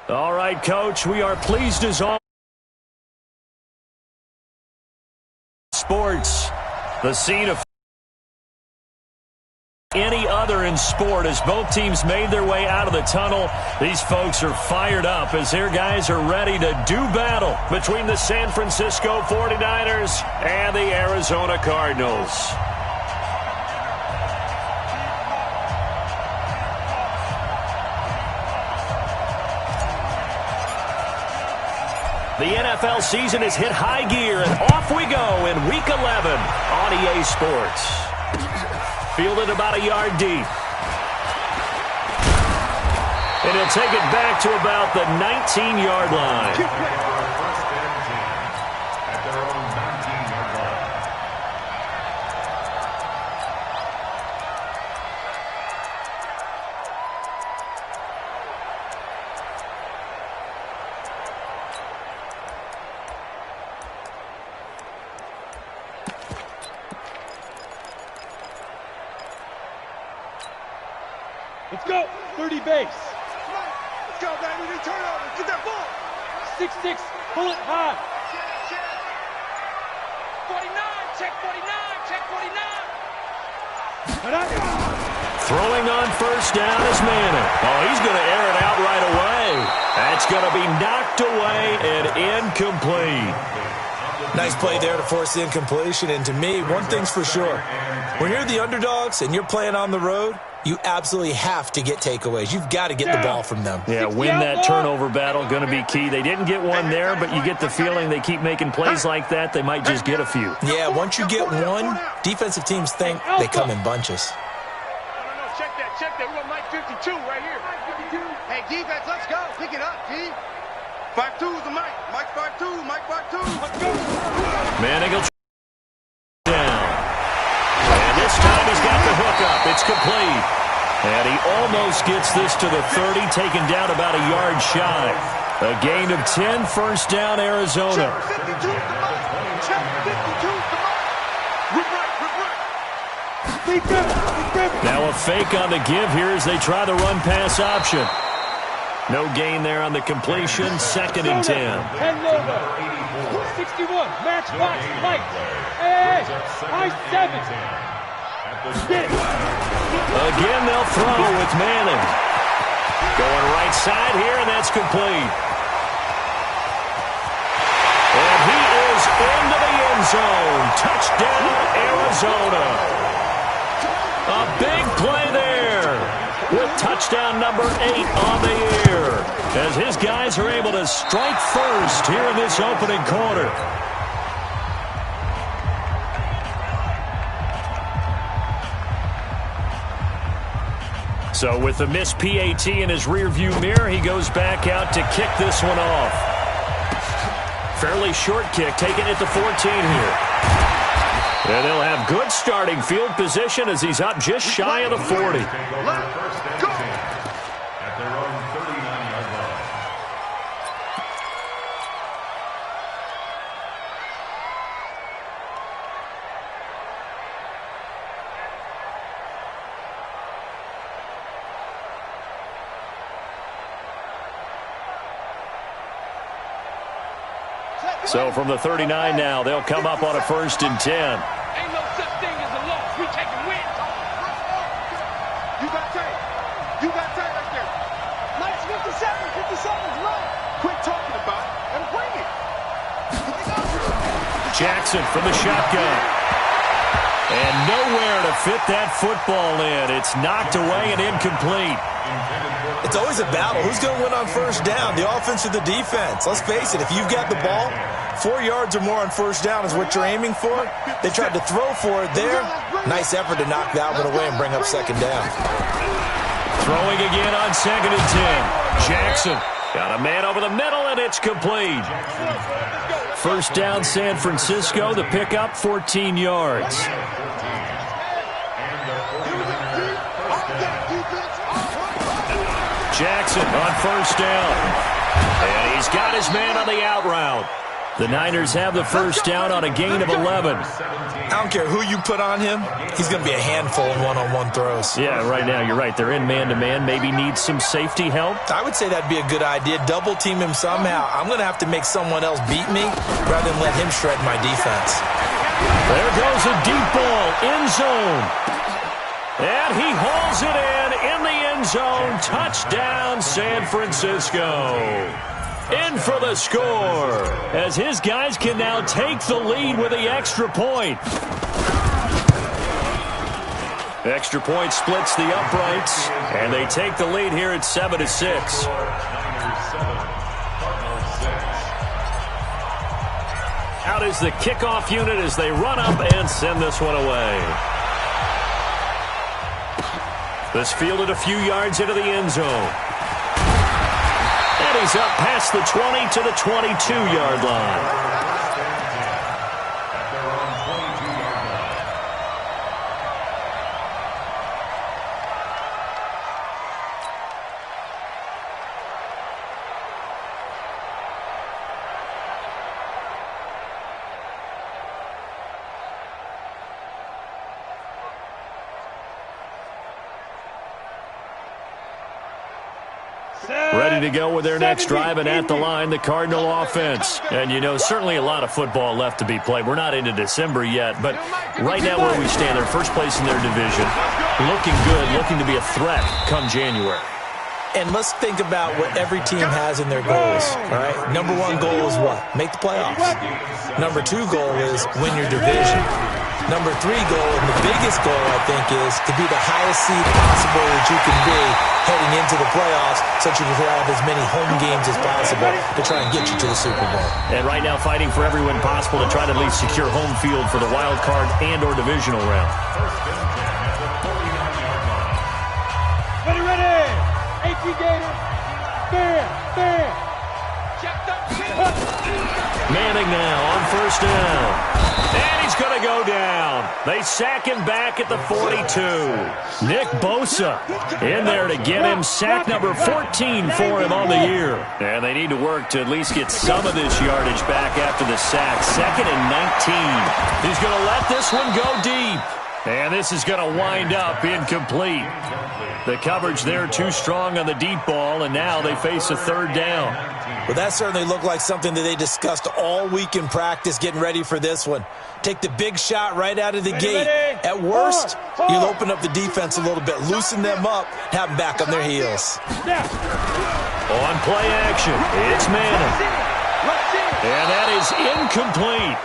All right, Coach, we are pleased as always. Sports, the scene of any other in sport as both teams made their way out of the tunnel. These folks are fired up as their guys are ready to do battle between the San Francisco 49ers and the Arizona Cardinals. The NFL season has hit high gear, and off we go in Week 11 on EA Sports. Fielded about a yard deep. And he'll take it back to about the 19-yard line. Let's go. 30 base. Let's go, baby. We turn over. Get that ball. 6-6. Pull it high. 49. Check 49. Check 49. Throwing on first down is Manning. Oh, he's going to air it out right away. That's going to be knocked away and incomplete. Nice play there to force the incompletion. And to me, one thing's for sure. When you're the underdogs and you're playing on the road, you absolutely have to get takeaways. You've got to get the ball from them. Yeah, win that turnover battle, going to be key. They didn't get one there, but you get the feeling they keep making plays like that, they might just get a few. Yeah, once you get one, defensive teams think they come in bunches. No, check that. We got Mike 52 right here. Hey, defense, let's go. Pick it up, G. 5-2 is the Mike. Mike 5-2, Mike 5-2. Let's go. Manning will down. And this time he's got the hook up. It's complete. And he almost gets this to the 30, taken down about a yard shy. A gain of 10, first down, Arizona. Check 52 is the Mike. Check 52 is the Mike. Rip right. Now a fake on the give here as they try the run-pass option. No gain there on the completion. Second and 10. Hand logo. 61. Matchbox Mike. Hey, high 7. Again, they'll throw with Manning. Going right side here, and that's complete. And he is into the end zone. Touchdown, Arizona. A big play there with touchdown number 8 on the year as his guys are able to strike first here in this opening quarter. So with the missed PAT in his rearview mirror, he goes back out to kick this one off. Fairly short kick, taken at the 14 here. And they'll have good starting field position as he's up just shy of the 40. Let's go. So from the 39 now, they'll come up on a first and 10. Ain't no such thing as a loss. We taking wins. You got time. You got time right there. Nice 57. 57's low. Quit talking about it and bring it. Jackson from the shotgun. And nowhere to fit that football in. It's knocked away and incomplete. It's always a battle. Who's going to win on first down, the offense or the defense? Let's face it, if you've got the ball, 4 yards or more on first down is what you're aiming for. They tried to throw for it there. Nice effort to knock that one away and bring up second down. Throwing again on second and 10. Jackson got a man over the middle, and it's complete. First down, San Francisco. The pickup, 14 yards. Jackson on first down. And he's got his man on the out route. The Niners have the first down on a gain of 11. I don't care who you put on him. He's going to be a handful in one-on-one throws. Yeah, right now, you're right. They're in man-to-man. Maybe needs some safety help. I would say that'd be a good idea. Double team him somehow. I'm going to have to make someone else beat me rather than let him shred my defense. There goes a deep ball, end zone. And he hauls it in the end zone. Touchdown, San Francisco. In for the score, as his guys can now take the lead with the extra point. Extra point splits the uprights, and they take the lead here at 7-6. Out is the kickoff unit as they run up and send this one away. This fielded a few yards into the end zone. And he's up past the 20 to the 22-yard line. Ready to go with their next drive, and at the line, the Cardinal offense. And, you know, certainly a lot of football left to be played. We're not into December yet, but right now where we stand, they're first place in their division. Looking good, looking to be a threat come January. And let's think about what every team has in their goals, all right? Number one goal is what? Make the playoffs. Number two goal is win your division. Number three goal, and the biggest goal, I think, is to be the highest seed possible that you can be heading into the playoffs so that you can have as many home games as possible to try and get you to the Super Bowl. And right now fighting for every win possible to try to at least secure home field for the wild card and or divisional round. Ready. 18 Gator. Bam. Manning now on first down. And he's going to go down. They sack him back at the 42. Nick Bosa in there to get him. Sack number 14 for him on the year. And they need to work to at least get some of this yardage back after the sack. 2nd and 19. He's going to let this one go deep. And this is going to wind up incomplete. The coverage there too strong on the deep ball, and now they face a third down. Well, that certainly looked like something that they discussed all week in practice, getting ready for this one. Take the big shot right out of the gate. At worst, you'll open up the defense a little bit, loosen them up, have them back on their heels. On play action, it's Manning. And that is incomplete.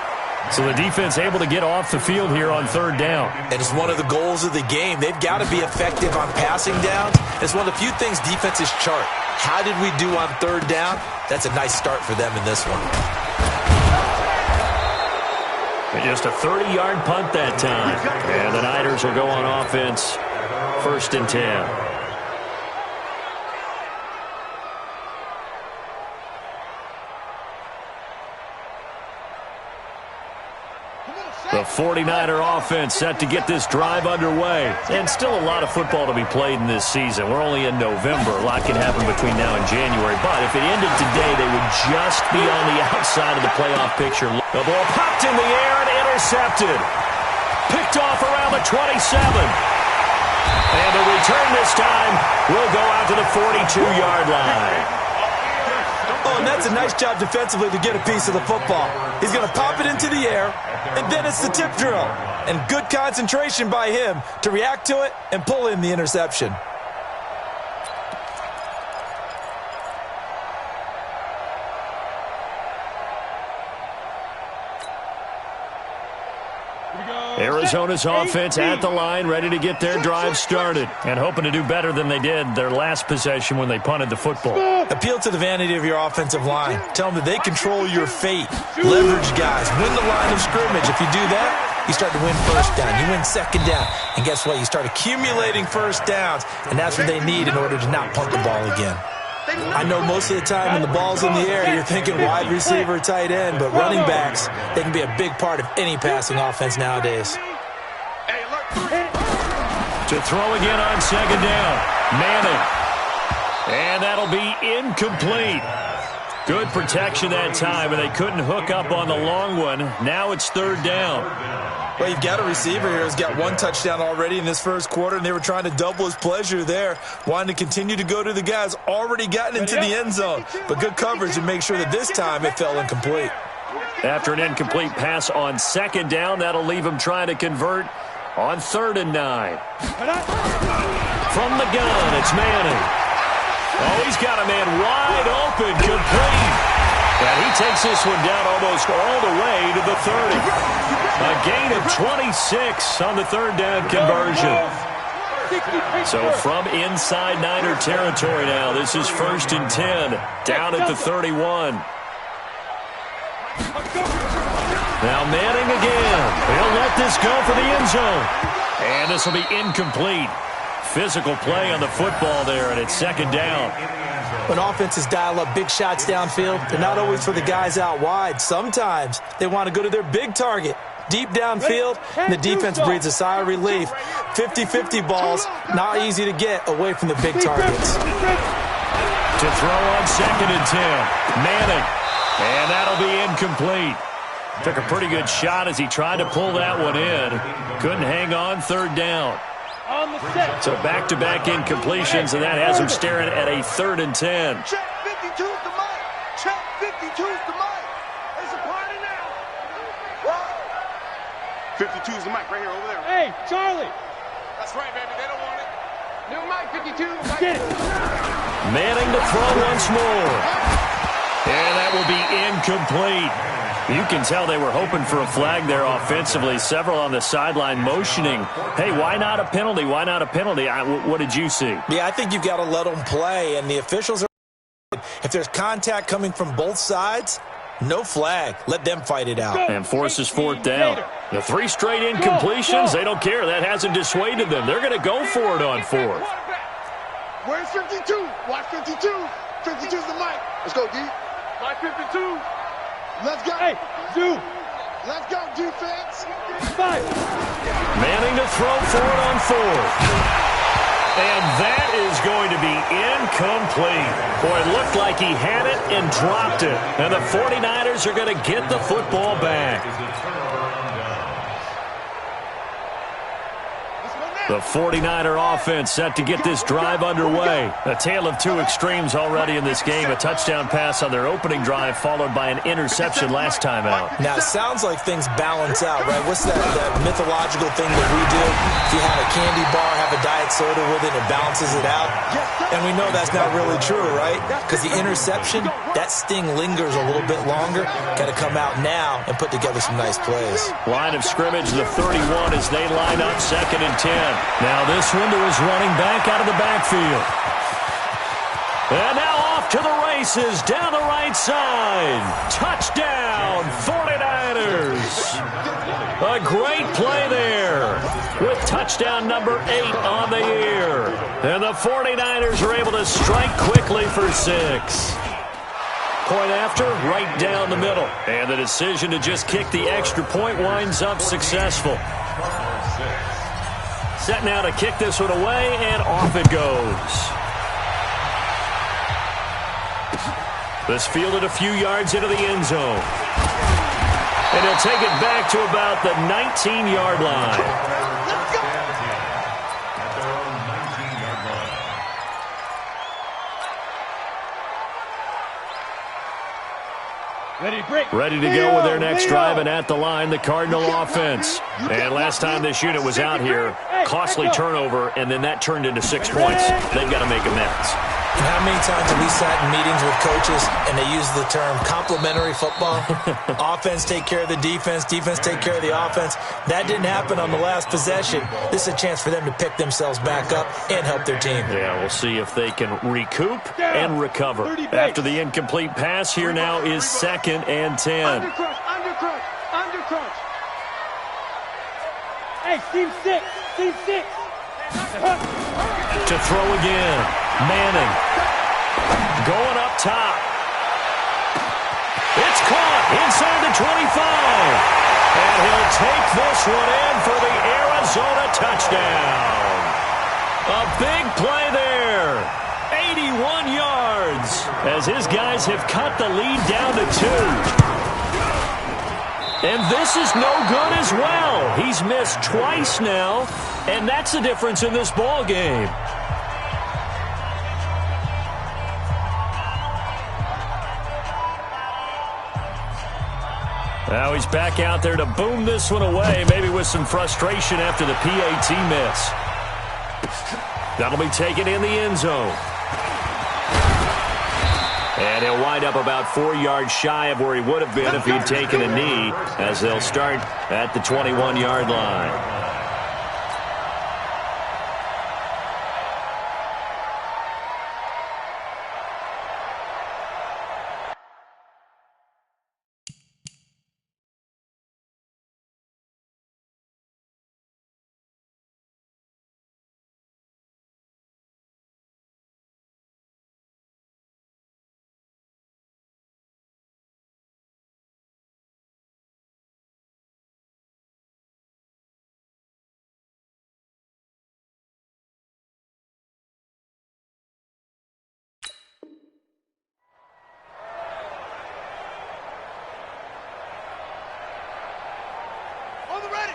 So the defense able to get off the field here on third down. And it's one of the goals of the game. They've got to be effective on passing downs. It's one of the few things defenses chart. How did we do on third down? That's a nice start for them in this one. And just a 30-yard punt that time. And the Niners will go on offense, 1st and 10. The 49er offense set to get this drive underway. And still a lot of football to be played in this season. We're only in November. A lot can happen between now and January. But if it ended today, they would just be on the outside of the playoff picture. The ball popped in the air and intercepted. Picked off around the 27. And the return this time will go out to the 42-yard line. Oh, and that's a nice job defensively to get a piece of the football. He's going to pop it into the air, and then it's the tip drill. And good concentration by him to react to it and pull in the interception. Arizona's offense at the line, ready to get their drive started, and hoping to do better than they did their last possession when they punted the football. Appeal to the vanity of your offensive line. Tell them that they control your fate. Leverage guys. Win the line of scrimmage. If you do that, you start to win first down. You win second down. And guess what? You start accumulating first downs, and that's what they need in order to not punt the ball again. I know most of the time when the ball's in the air, you're thinking wide receiver, tight end, but running backs, they can be a big part of any passing offense nowadays. To throw again on second down, Manning. And that'll be incomplete. Good protection that time, and they couldn't hook up on the long one. Now it's third down. Well, you've got a receiver here who's got one touchdown already in this first quarter, and they were trying to double his pleasure there, wanting to continue to go to the guys already gotten into the end zone. But good coverage to make sure that this time it fell incomplete. After an incomplete pass on second down, that'll leave him trying to convert on 3rd and 9. From the gun, it's Manning. Oh, he's got a man wide open, complete. And he takes this one down almost all the way to the 30. A gain of 26 on the 3rd down conversion. So from inside Niner territory now, this is 1st and 10, down at the 31. Now Manning again. He'll let this go for the end zone. And this will be incomplete. Physical play on the football there, and it's 2nd down. When offenses dial up big shots downfield, they're not always for the guys out wide. Sometimes they want to go to their big target. Deep downfield, and the defense breathes a sigh of relief. 50-50 balls, not easy to get away from the big targets. To throw on 2nd and 10. Manning. And that'll be incomplete. Took a pretty good shot as he tried to pull that one in. Couldn't hang on, 3rd down. So back-to-back incompletions, and that has him staring at a 3rd and 10. Check 52's the mic. Check 52's the mic. It's a party now. What? 52's the mic right here over there. Hey, Charlie. That's right, baby. They don't want it. New mic 52. Get it. Manning to throw once more. And that will be incomplete. You can tell they were hoping for a flag there offensively. Several on the sideline motioning. Hey, why not a penalty? Why not a penalty? What did you see? Yeah, I think you've got to let them play, and the officials are... If there's contact coming from both sides, no flag. Let them fight it out. And forces 4th down. The 3 straight incompletions, they don't care. That hasn't dissuaded them. They're going to go for it on 4th. Where's 52? Watch 52. 52's the mic. Let's go, D. Mic 52. Let's go. Hey, Zoo. Let's go, defense. 5. Manning to throw for it on 4th. And that is going to be incomplete. Boy, it looked like he had it and dropped it. And the 49ers are going to get the football back. The 49er offense set to get this drive underway. A tale of two extremes already in this game. A touchdown pass on their opening drive followed by an interception last time out. Now, it sounds like things balance out, right? What's that mythological thing that we do? If you have a candy bar, have a diet soda with it, it balances it out. And we know that's not really true, right? Because the interception, that sting lingers a little bit longer. Got to come out now and put together some nice plays. Line of scrimmage, the 31 as they line up 2nd and 10. Now this one to his running back out of the backfield. And now off to the races down the right side. Touchdown, 49ers. A great play there with touchdown number 8 on the year. And the 49ers are able to strike quickly for 6. Point after, right down the middle. And the decision to just kick the extra point winds up successful. Set now to kick this one away, and off it goes. This fielded a few yards into the end zone. And he'll take it back to about the 19-yard line. Ready to go with their next drive, and at the line, the Cardinal offense. And last time this unit was out here, costly turnover, and then that turned into 6 points. They've got to make amends. And how many times have we sat in meetings with coaches and they use the term complementary football? Offense take care of the defense, defense take care of the offense. That didn't happen on the last possession. This is a chance for them to pick themselves back up and help their team. Yeah, we'll see if they can recoup and recover. After the incomplete pass, here now is 2nd and 10. Undercrunch. Hey, team 6. To throw again. Manning. Going up top. It's caught inside the 25. And he'll take this one in for the Arizona touchdown. A big play there. 81 yards as his guys have cut the lead down to 2. And this is no good as well. He's missed twice now, and that's the difference in this ball game. Now he's back out there to boom this one away, maybe with some frustration after the PAT miss. That'll be taken in the end zone. And he'll wind up about 4 yards shy of where he would have been if he'd taken a knee, as they'll start at the 21-yard line.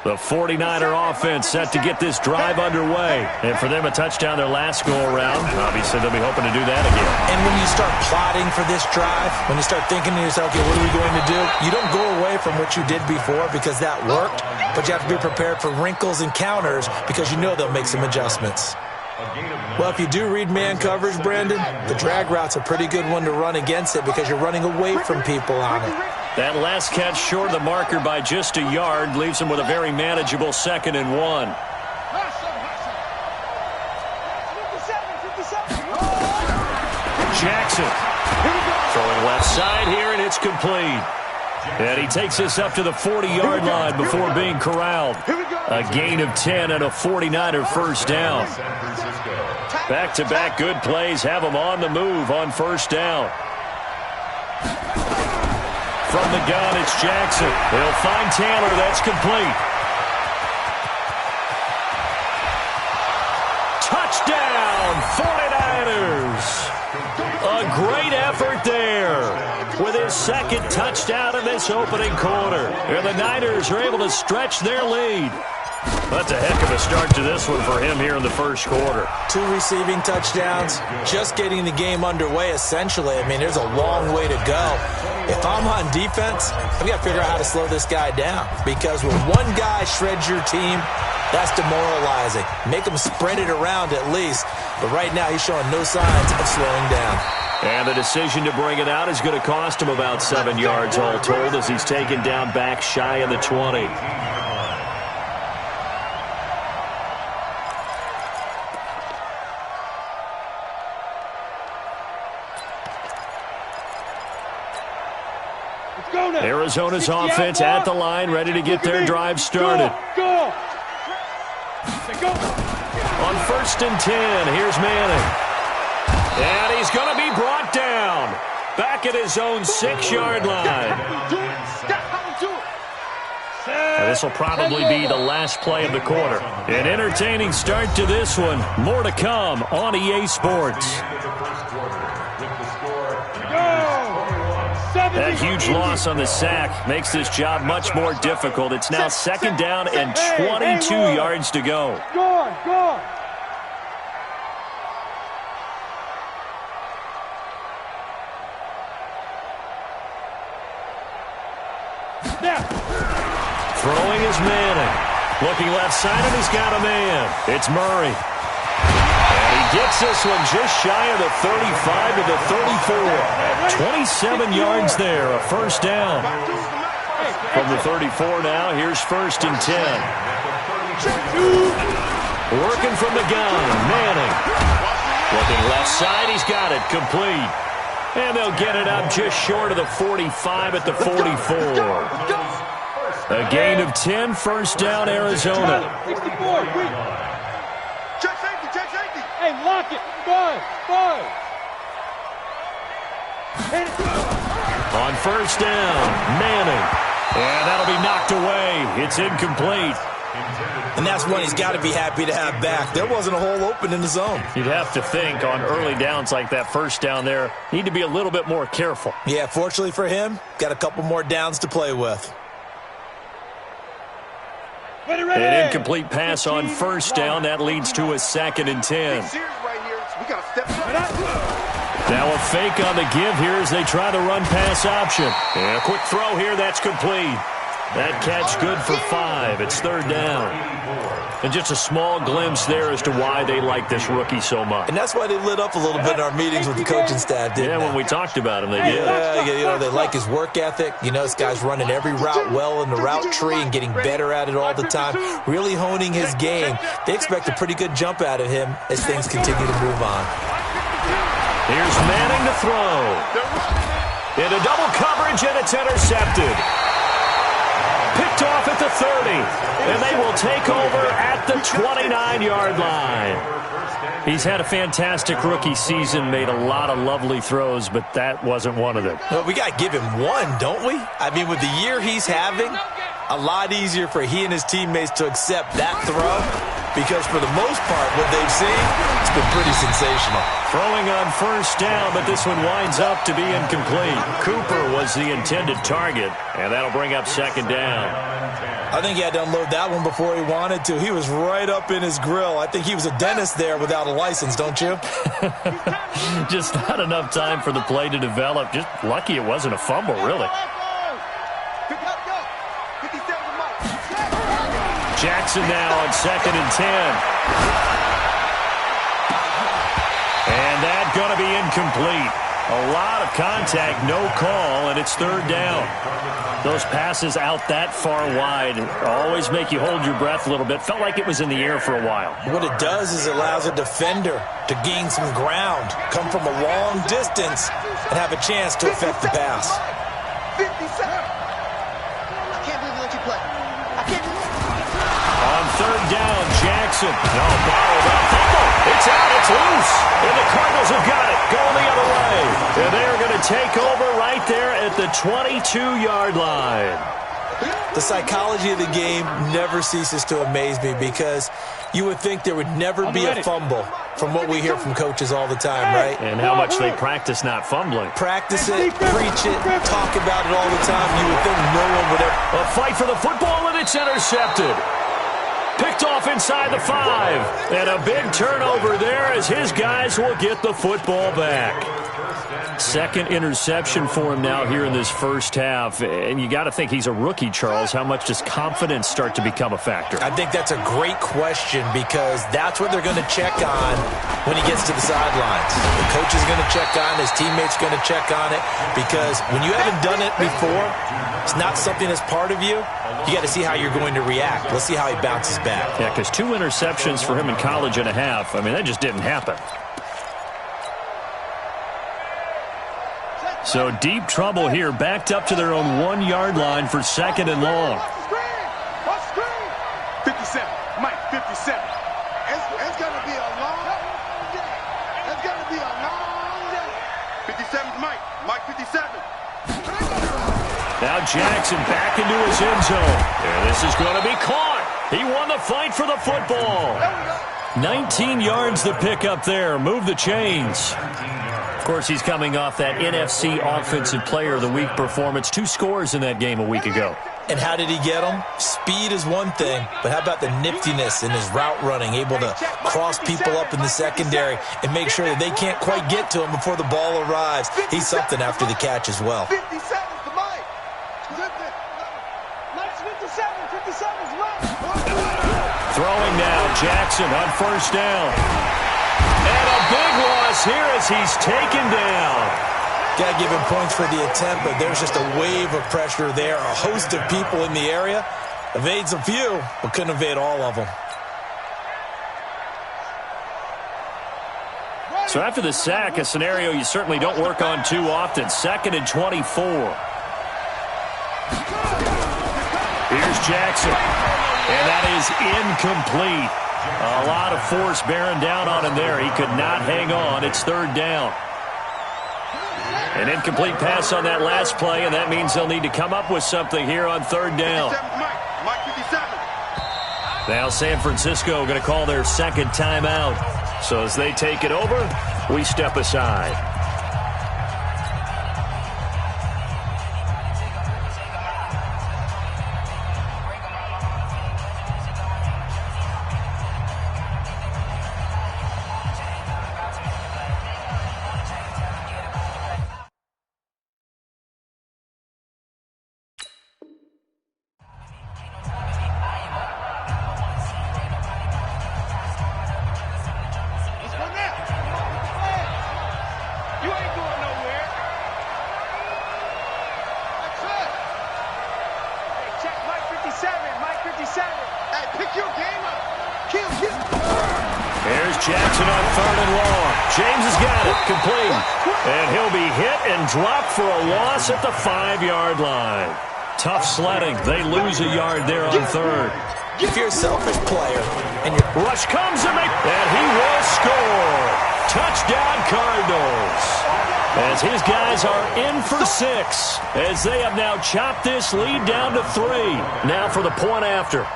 The 49er offense set to get this drive underway. And for them, a touchdown their last go-around. Obviously, they'll be hoping to do that again. And when you start plotting for this drive, when you start thinking to yourself, okay, what are we going to do? You don't go away from what you did before because that worked, but you have to be prepared for wrinkles and counters because you know they'll make some adjustments. Well, if you do read man coverage, Brandon, the drag route's a pretty good one to run against it because you're running away from people on it. That last catch short of the marker by just a yard leaves him with a very manageable 2nd and 1. Jackson throwing left side here, and it's complete. And he takes this up to the 40-yard line before being corralled. A gain of 10 and a 49er first down. Back-to-back good plays have him on the move on first down. From the gun, it's Jackson. They'll find Taylor. That's complete. Touchdown, 49ers. A great effort there with his 2nd touchdown in this opening quarter. And the Niners are able to stretch their lead. That's a heck of a start to this one for him here in the first quarter. 2 receiving touchdowns, just getting the game underway, essentially. I mean, there's a long way to go. If I'm on defense, I've got to figure out how to slow this guy down. Because when one guy shreds your team, that's demoralizing. Make him spread it around at least. But right now, he's showing no signs of slowing down. And the decision to bring it out is going to cost him about 7 yards all told as he's taken down back shy of the 20. Arizona's offense at the line, ready to get their drive started. Go! On 1st and 10, here's Manning. And he's going to be brought down. Back at his own 6-yard line. This will probably be the last play of the quarter. An entertaining start to this one. More to come on EA Sports. That huge loss on the sack makes this job much more difficult. It's now 2nd down and 22 yards to go. Go! Throwing is Manning. Looking left side, and he's got a man. It's Murray. And he gets this one just shy of the 35 to the 34. 27 yards there, a first down. From the 34 now, here's 1st and 10. Working from the gun, Manning. Looking left side, he's got it, complete. And they'll get it up just short of the 45 at the 44. A gain of 10, first down, Arizona. 64, check safety. Hey, lock it. Five. On first down, Manning. And that'll be knocked away. It's incomplete. And that's one he's got to be happy to have back. There wasn't a hole open in the zone. You'd have to think on early downs like that first down there, need to be a little bit more careful. Yeah, fortunately for him, got a couple more downs to play with. An incomplete pass on first down. That leads to a 2nd and 10. Now a fake on the give here as they try the run-pass option. And a quick throw here. That's complete. That catch good for 5. It's 3rd down. And just a small glimpse there as to why they like this rookie so much. And that's why they lit up a little bit in our meetings with the coaching staff, didn't they? When we talked about him, they did. Yeah, they like his work ethic. This guy's running every route well in the route tree and getting better at it all the time, really honing his game. They expect a pretty good jump out of him as things continue to move on. Here's Manning to throw. Into double coverage, and it's intercepted. Picked off at the 30, and they will take over at the 29-yard line. He's had a fantastic rookie season, made a lot of lovely throws, but that wasn't one of them. Well, we got to give him one, don't we? I mean, with the year he's having, a lot easier for he and his teammates to accept that throw because for the most part, what they've seen, it's been pretty sensational. Throwing on first down, but this one winds up to be incomplete. Cooper was the intended target, and that'll bring up 2nd down. I think he had to unload that one before he wanted to. He was right up in his grill. I think he was a dentist there without a license, don't you? Just not enough time for the play to develop. Just lucky it wasn't a fumble, really. Jackson now on 2nd and 10. And that's going to be incomplete. A lot of contact, no call, and it's 3rd down. Those passes out that far wide always make you hold your breath a little bit. Felt like it was in the air for a while. What it does is it allows a defender to gain some ground, come from a long distance, and have a chance to affect the pass. 57. I can't believe you let you play. I can't believe On 3rd down, Jackson. No, bottled up. Fumble. It's out. It's loose. And the Cardinals have got it. Going the other way. And they're going to take over right there at the 22-yard line. The psychology of the game never ceases to amaze me because you would think there would never be a fumble from what we hear from coaches all the time, right? And how much they practice not fumbling. Practice it, preach it, talk about it all the time. You would think no one would ever. A fight for the football, and it's intercepted. Picked off inside the 5. And a big turnover there as his guys will get the football back. 2nd interception for him now here in this first half. And you got to think he's a rookie, Charles. How much does confidence start to become a factor? I think that's a great question because that's what they're going to check on when he gets to the sidelines. The coach is going to check on it. His teammates are going to check on it because when you haven't done it before, it's not something that's part of you. You got to see how you're going to react. Let's see how he bounces back. Yeah, because 2 interceptions for him in college and a half. I mean, that just didn't happen. So deep trouble here, backed up to their own 1-yard line for 2nd and long. 57, Mike, 57. It's going to be a long day. It's going to be a long day. 57's Mike, 57. Now Jackson back into his end zone. And this is going to be caught. He won the fight for the football. 19 yards the pick up there. Move the chains. Of course, he's coming off that NFC Offensive Player of the Week performance. 2 scores in that game a week ago. And how did he get them? Speed is one thing, but how about the niftiness in his route running, able to cross people up in the secondary and make sure that they can't quite get to him before the ball arrives. He's something after the catch as well. 57's the Mike. Mike's 57's Mike. Throwing now, Jackson on first down. And a big loss here as he's taken down. Got to give him points for the attempt, but there's just a wave of pressure there. A host of people in the area. Evades a few, but couldn't evade all of them. So after the sack, a scenario you certainly don't work on too often. 2nd and 24. Here's Jackson. And that is incomplete. A lot of force bearing down on him there. He could not hang on. It's 3rd down. An incomplete pass on that last play, and that means they'll need to come up with something here on 3rd down. Now San Francisco going to call their second timeout. So as they take it over, we step aside. Here's Jackson on 3rd and long. James has got it. Complete. And he'll be hit and dropped for a loss at the 5-yard line. Tough sledding. They lose a yard there on 3rd. If you're a selfish player and your rush comes and he will score. Touchdown Cardinals. As his guys are in for 6. As they have now chopped this lead down to 3. Now for the point after.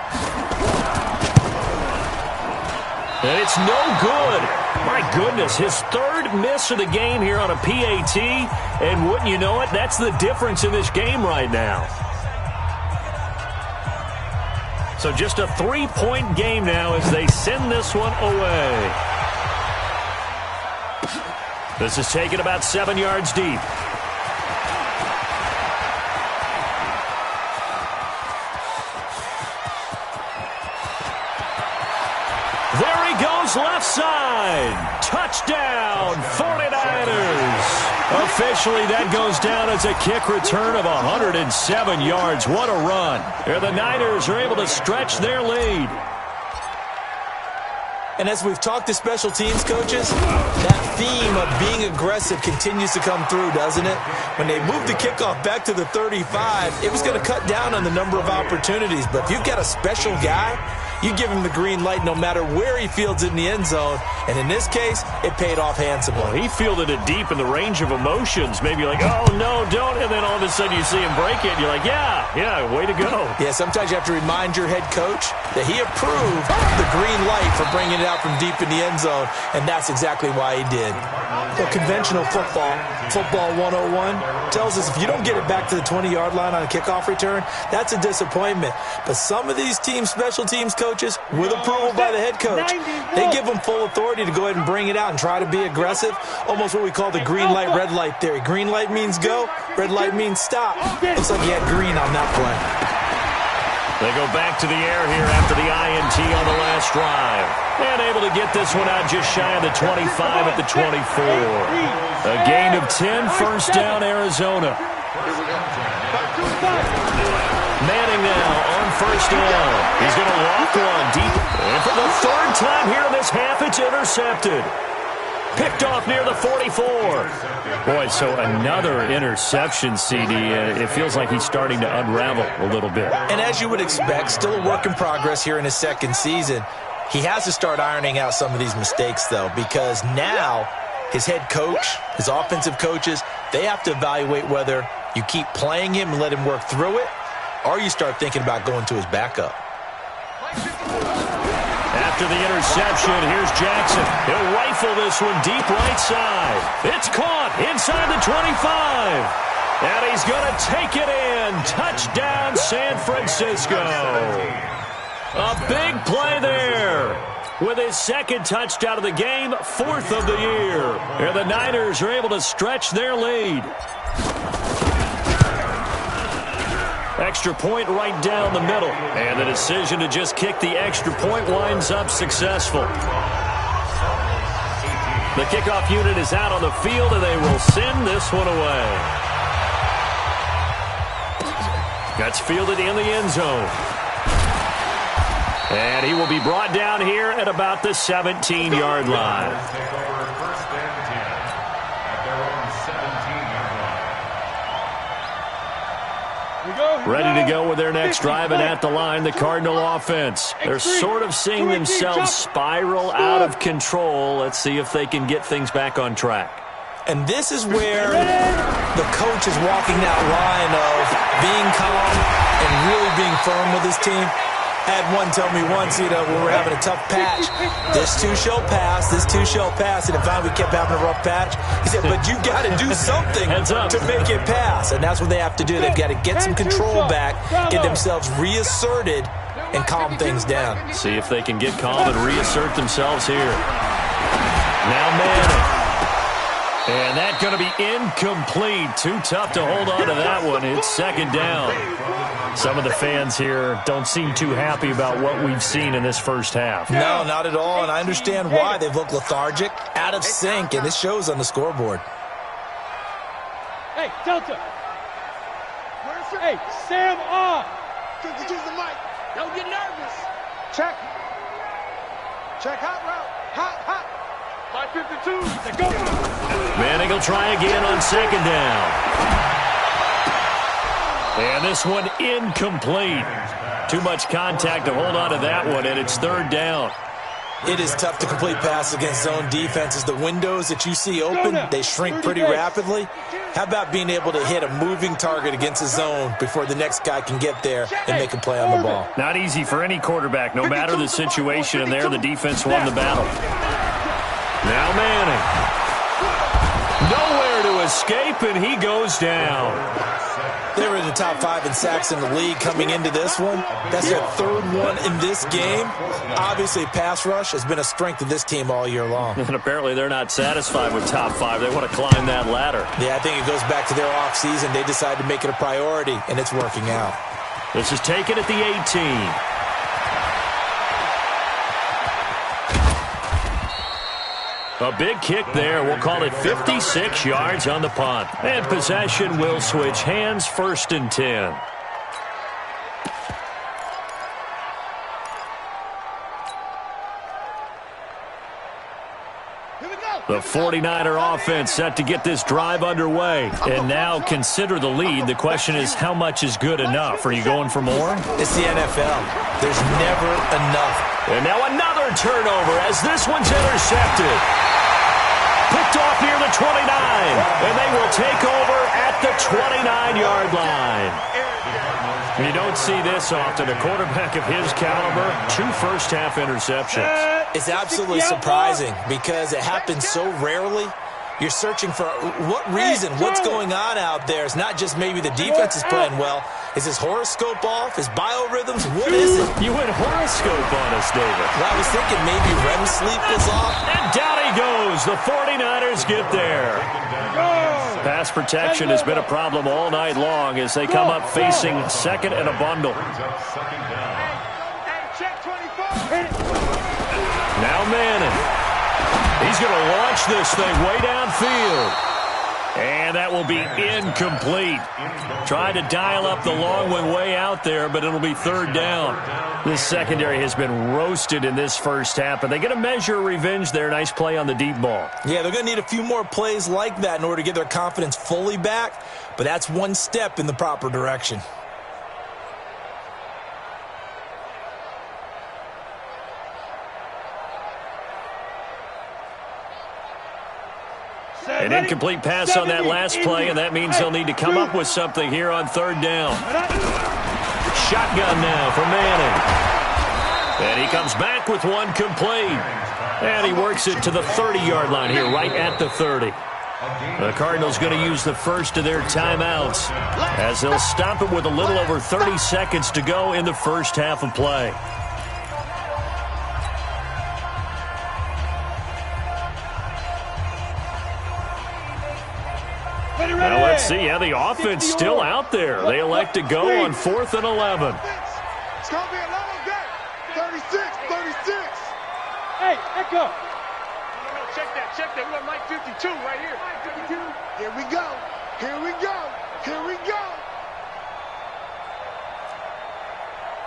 And it's no good. My goodness, his 3rd miss of the game here on a PAT. And wouldn't you know it, that's the difference in this game right now. So just a 3-point game now as they send this one away. This is taken about 7 yards deep. There he goes left side. Touchdown, 49ers. Officially, that goes down as a kick return of 107 yards. What a run. Here the Niners are able to stretch their lead. And as we've talked to special teams coaches, that theme of being aggressive continues to come through, doesn't it? When they moved the kickoff back to the 35, it was going to cut down on the number of opportunities. But if you've got a special guy, you give him the green light no matter where he fields it in the end zone. And in this case, it paid off handsomely. Well, he fielded it deep in the range of emotions. Maybe like, oh, no, don't. And then all of a sudden you see him break it. And you're like, yeah, way to go. Yeah, sometimes you have to remind your head coach that he approved the green light for bringing it out from deep in the end zone. And that's exactly why he did. Well, conventional football 101, tells us if you don't get it back to the 20-yard line on a kickoff return, that's a disappointment. But some of these special teams coaches, with approval by the head coach, they give them full authority to go ahead and bring it out and try to be aggressive, almost what we call the green light, red light theory. Green light means go, red light means stop. Looks like he had green on that play. They go back to the air here after the INT on the last drive. And able to get this one out just shy of the 25 at the 24. A gain of 10, first down, Arizona. Manning now on first down. He's going to walk one deep. And for the 3rd time here in this half, it's intercepted. Picked off near the 44. Boy, so another interception, CD. It feels like he's starting to unravel a little bit. And as you would expect, still a work in progress here in his 2nd season. He has to start ironing out some of these mistakes, though, because now his head coach, his offensive coaches, they have to evaluate whether you keep playing him and let him work through it, or you start thinking about going to his backup. After the interception, here's Jackson. He'll rifle this one deep right side. It's caught inside the 25. And he's going to take it in. Touchdown, San Francisco. A big play there. With his 2nd touchdown of the game, 4th of the year. Here the Niners are able to stretch their lead. Extra point right down the middle. And the decision to just kick the extra point winds up successful. The kickoff unit is out on the field, and they will send this one away. That's fielded in the end zone. And he will be brought down here at about the 17-yard line. Ready to go with their next drive, and at the line, the Cardinal offense. They're sort of seeing themselves spiral out of control. Let's see if they can get things back on track. And this is where the coach is walking that line of being calm and really being firm with his team. Had one tell me once, when we're having a tough patch, this too shall pass, this too shall pass. And if finally we kept having a rough patch, he said, but you've got to do something to make it pass. And that's what they have to do. They've got to get some control back, get themselves reasserted, and calm things down. See if they can get calm and reassert themselves here. Now Manning. And that's going to be incomplete. Too tough to hold on to that one. It's second down. Some of the fans here don't seem too happy about what we've seen in this first half. No, not at all, and I understand why. They've looked lethargic, out of sync, and it shows on the scoreboard. Hey, Delta. Hey, Sam off. Use the mic. Don't get nervous. Check. Check hot route. Hot. 552. Go. Manning will try again on second down. And this one incomplete. Too much contact to hold on to that one, and it's third down. It is tough to complete passes against zone defenses. The windows that you see open, they shrink pretty rapidly. How about being able to hit a moving target against a zone before the next guy can get there and make a play on the ball? Not easy for any quarterback, no matter the situation, and there the defense won the battle. Now Manning. Nowhere to escape, and he goes down. They were in the top 5 in sacks in the league coming into this one. That's their third one in this game. Obviously, pass rush has been a strength of this team all year long. And apparently they're not satisfied with top 5. They want to climb that ladder. Yeah, I think it goes back to their offseason. They decided to make it a priority, and it's working out. This is taken at the 18. A big kick there. We'll call it 56 yards on the punt. And possession will switch hands, 1st and 10. The 49er offense set to get this drive underway. And now consider the lead. The question is, how much is good enough? Are you going for more? It's the NFL. There's never enough. And now another turnover as this one's intercepted. Picked off near the 29. And they will take over at the 29-yard line. You don't see this often. A quarterback of his caliber, 2 first-half interceptions. It's absolutely surprising because it happens so rarely. You're searching for what reason, what's going on out there. It's not just maybe the defense is playing well. Is his horoscope off? His biorhythms? What is it? You went horoscope on us, David. Well, I was thinking maybe REM sleep was off. And down he goes. The 49ers get there. Pass protection has been a problem all night long as they come up facing second and a bundle. Now Manning. He's going to launch this thing way downfield. And that will be incomplete. Tried to dial up the long one way out there, but it'll be third down. This secondary has been roasted in this first half, and they get a measure of revenge there. Nice play on the deep ball. Yeah, they're going to need a few more plays like that in order to get their confidence fully back, but that's one step in the proper direction. An incomplete pass on that last play, and that means they'll need to come up with something here on third down. Shotgun now for Manning. And he comes back with one complete. And he works it to the 30-yard line here, right at the 30. The Cardinals going to use the first of their timeouts as they'll stop it with a little over 30 seconds to go in the first half of play. Now let's see. Yeah, the offense still out there. They elect to go on 4th and 11. It's going to be a long day. 36. Hey, Echo. Check that. We got Mike 52 right here. Mike 52. Here we go.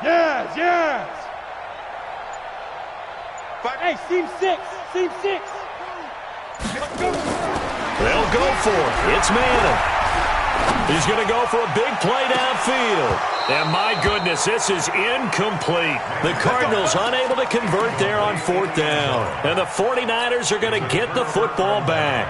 Yes. Hey, seam 6. They'll go for it. It's Manning. He's going to go for a big play downfield. And my goodness, this is incomplete. The Cardinals unable to convert there on 4th down. And the 49ers are going to get the football back.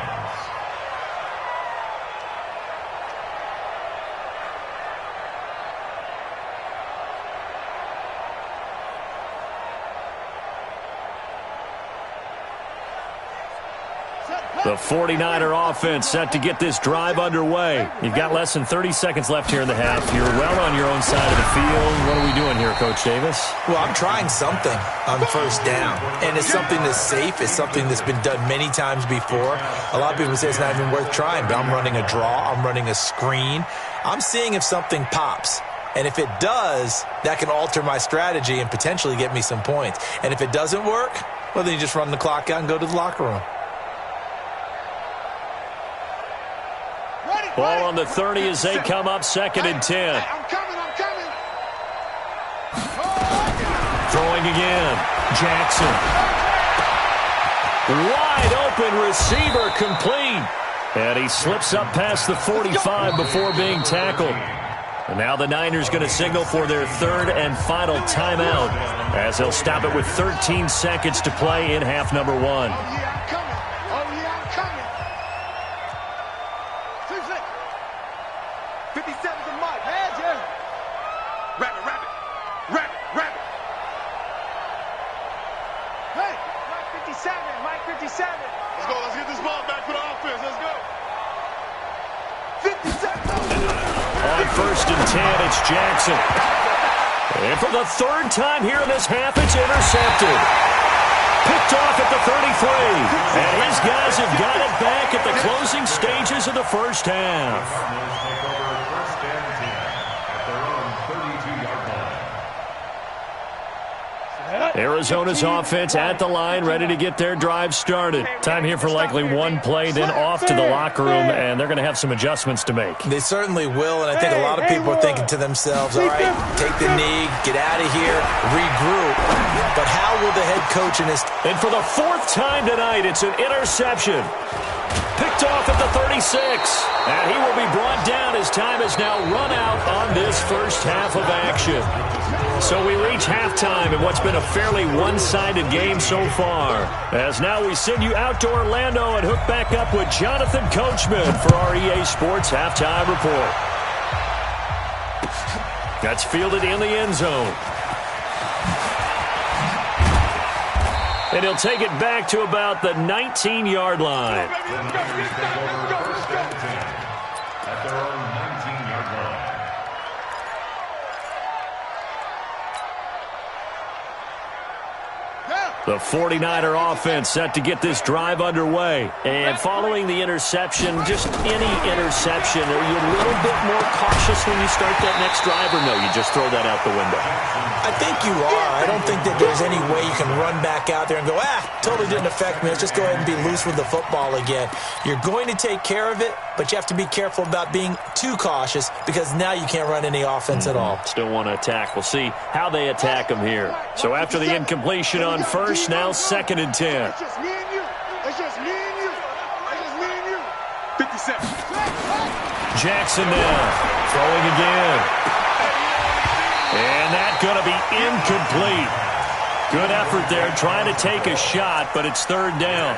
The 49er offense set to get this drive underway. You've got less than 30 seconds left here in the half. You're well on your own side of the field. What are we doing here, Coach Davis? Well, I'm trying something on first down, and it's something that's safe. It's something that's been done many times before. A lot of people say it's not even worth trying, but I'm running a draw. I'm running a screen. I'm seeing if something pops. And if it does, that can alter my strategy and potentially get me some points. And if it doesn't work, well, then you just run the clock out and go to the locker room. Ball on the 30 as they come up 2nd and 10. I'm coming. Throwing again. Jackson. Wide open receiver complete. And he slips up past the 45 before being tackled. And now the Niners going to signal for their 3rd and final timeout as they'll stop it with 13 seconds to play in half number 1. I'm coming. 57's a Mike. Heads, yeah. Rabbit. Hey, Mike 57. Let's go. Let's get this ball back for the offense. Let's go. 57. On 1st and 10, it's Jackson. And for the 3rd time here in this half, it's intercepted. Picked off at the 33. And his guys have got it back at the closing stages of the first half. Arizona's offense at the line, ready to get their drive started. Time here for likely one play, then off to the locker room, and they're going to have some adjustments to make. They certainly will, and I think a lot of people are thinking to themselves, all right, take the knee, get out of here, regroup. But how will the head coach and his... And for the 4th time tonight, it's an interception. Picked off at the 36. And he will be brought down as time has now run out on this first half of action. So we reach halftime in what's been a fairly one-sided game so far. As now we send you out to Orlando and hook back up with Jonathan Coachman for our EA Sports Halftime Report. That's fielded in the end zone. And he'll take it back to about the 19-yard line. At their own 19-yard line. The 49er offense set to get this drive underway. And following the interception, just any interception, are you a little bit more cautious when you start that next drive, or no, you just throw that out the window? I think you are. I don't think that there's any way you can run back out there and go, totally didn't affect me. Let's just go ahead and be loose with the football again. You're going to take care of it, but you have to be careful about being too cautious because now you can't run any offense at all. Still want to attack. We'll see how they attack them here. So after the incompletion on first, now 2nd and 10. It's just me and you. 57. Jackson now throwing again. And that's going to be incomplete. Good effort there trying to take a shot, but it's 3rd down.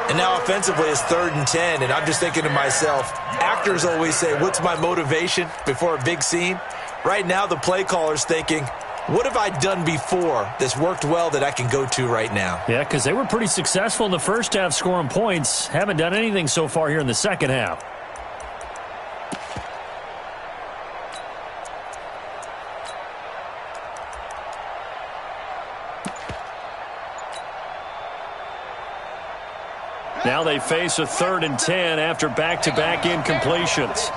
And now offensively it's 3rd and 10, and I'm just thinking to myself, actors always say, what's my motivation before a big scene? Right now the play caller's thinking, what have I done before that's worked well that I can go to right now? Yeah, because they were pretty successful in the first half scoring points. Haven't done anything so far here in the second half. Now they face a 3rd and 10 after back-to-back incompletions.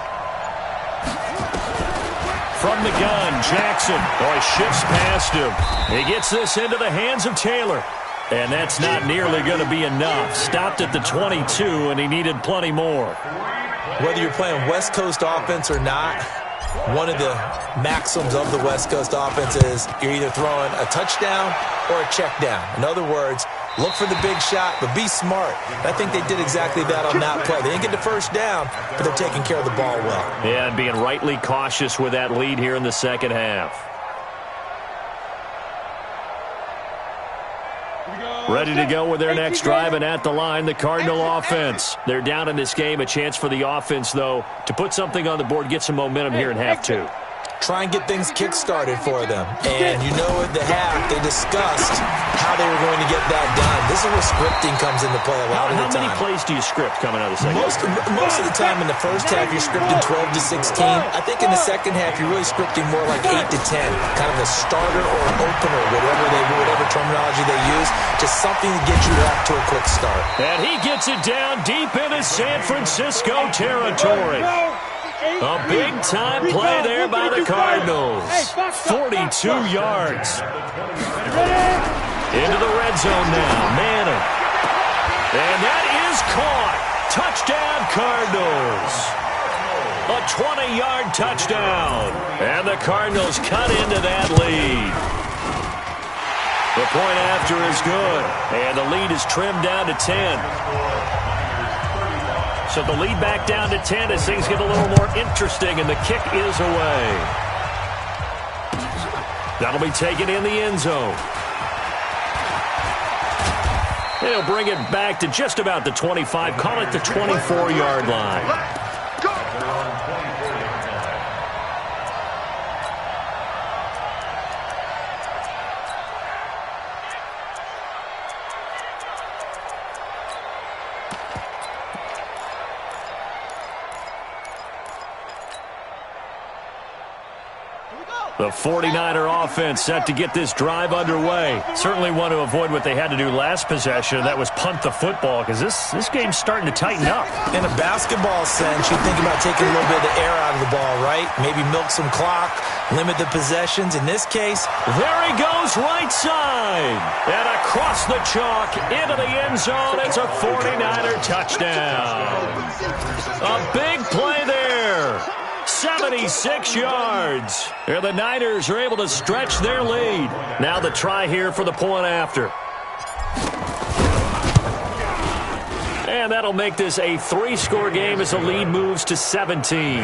From the gun, Jackson. He shifts past him. He gets this into the hands of Taylor. And that's not nearly going to be enough. Stopped at the 22, and he needed plenty more. Whether you're playing West Coast offense or not, one of the maxims of the West Coast offense is you're either throwing a touchdown or a check down. In other words, look for the big shot, but be smart. I think they did exactly that on that play. They didn't get the first down, but they're taking care of the ball well. Yeah, and being rightly cautious with that lead here in the second half. Ready to go with their next drive, and at the line, the Cardinal offense. They're down in this game. A chance for the offense, though, to put something on the board, get some momentum here in half 2. try and get things kick-started for them. And you know at the half, they discussed how they were going to get that done. This is where scripting comes into play a lot of the time. How many plays do you script coming out of the second? Most of the time in the first half, you're scripting 12 to 16. I think in the second half, you're really scripting more like 8 to 10. Kind of a starter or an opener, whatever terminology they use. Just something to get you off to a quick start. And he gets it down deep into San Francisco territory. A big-time play there by the Cardinals. 42 yards. Into the red zone now. Manning. And that is caught. Touchdown, Cardinals. A 20-yard touchdown. And the Cardinals cut into that lead. The point after is good. And the lead is trimmed down to 10. So the lead back down to 10 as things get a little more interesting, and the kick is away. That'll be taken in the end zone. And he'll bring it back to just about the 25, call it the 24-yard line. The 49er offense set to get this drive underway. Certainly want to avoid what they had to do last possession. That was punt the football, because this game's starting to tighten up. In a basketball sense, you think about taking a little bit of the air out of the ball, right? Maybe milk some clock, limit the possessions. In this case, there he goes right side. And across the chalk into the end zone. It's a 49er touchdown. A big play there. 76 yards. And the Niners are able to stretch their lead. Now the try here for the point after. And that'll make this a 3-score game as the lead moves to 17.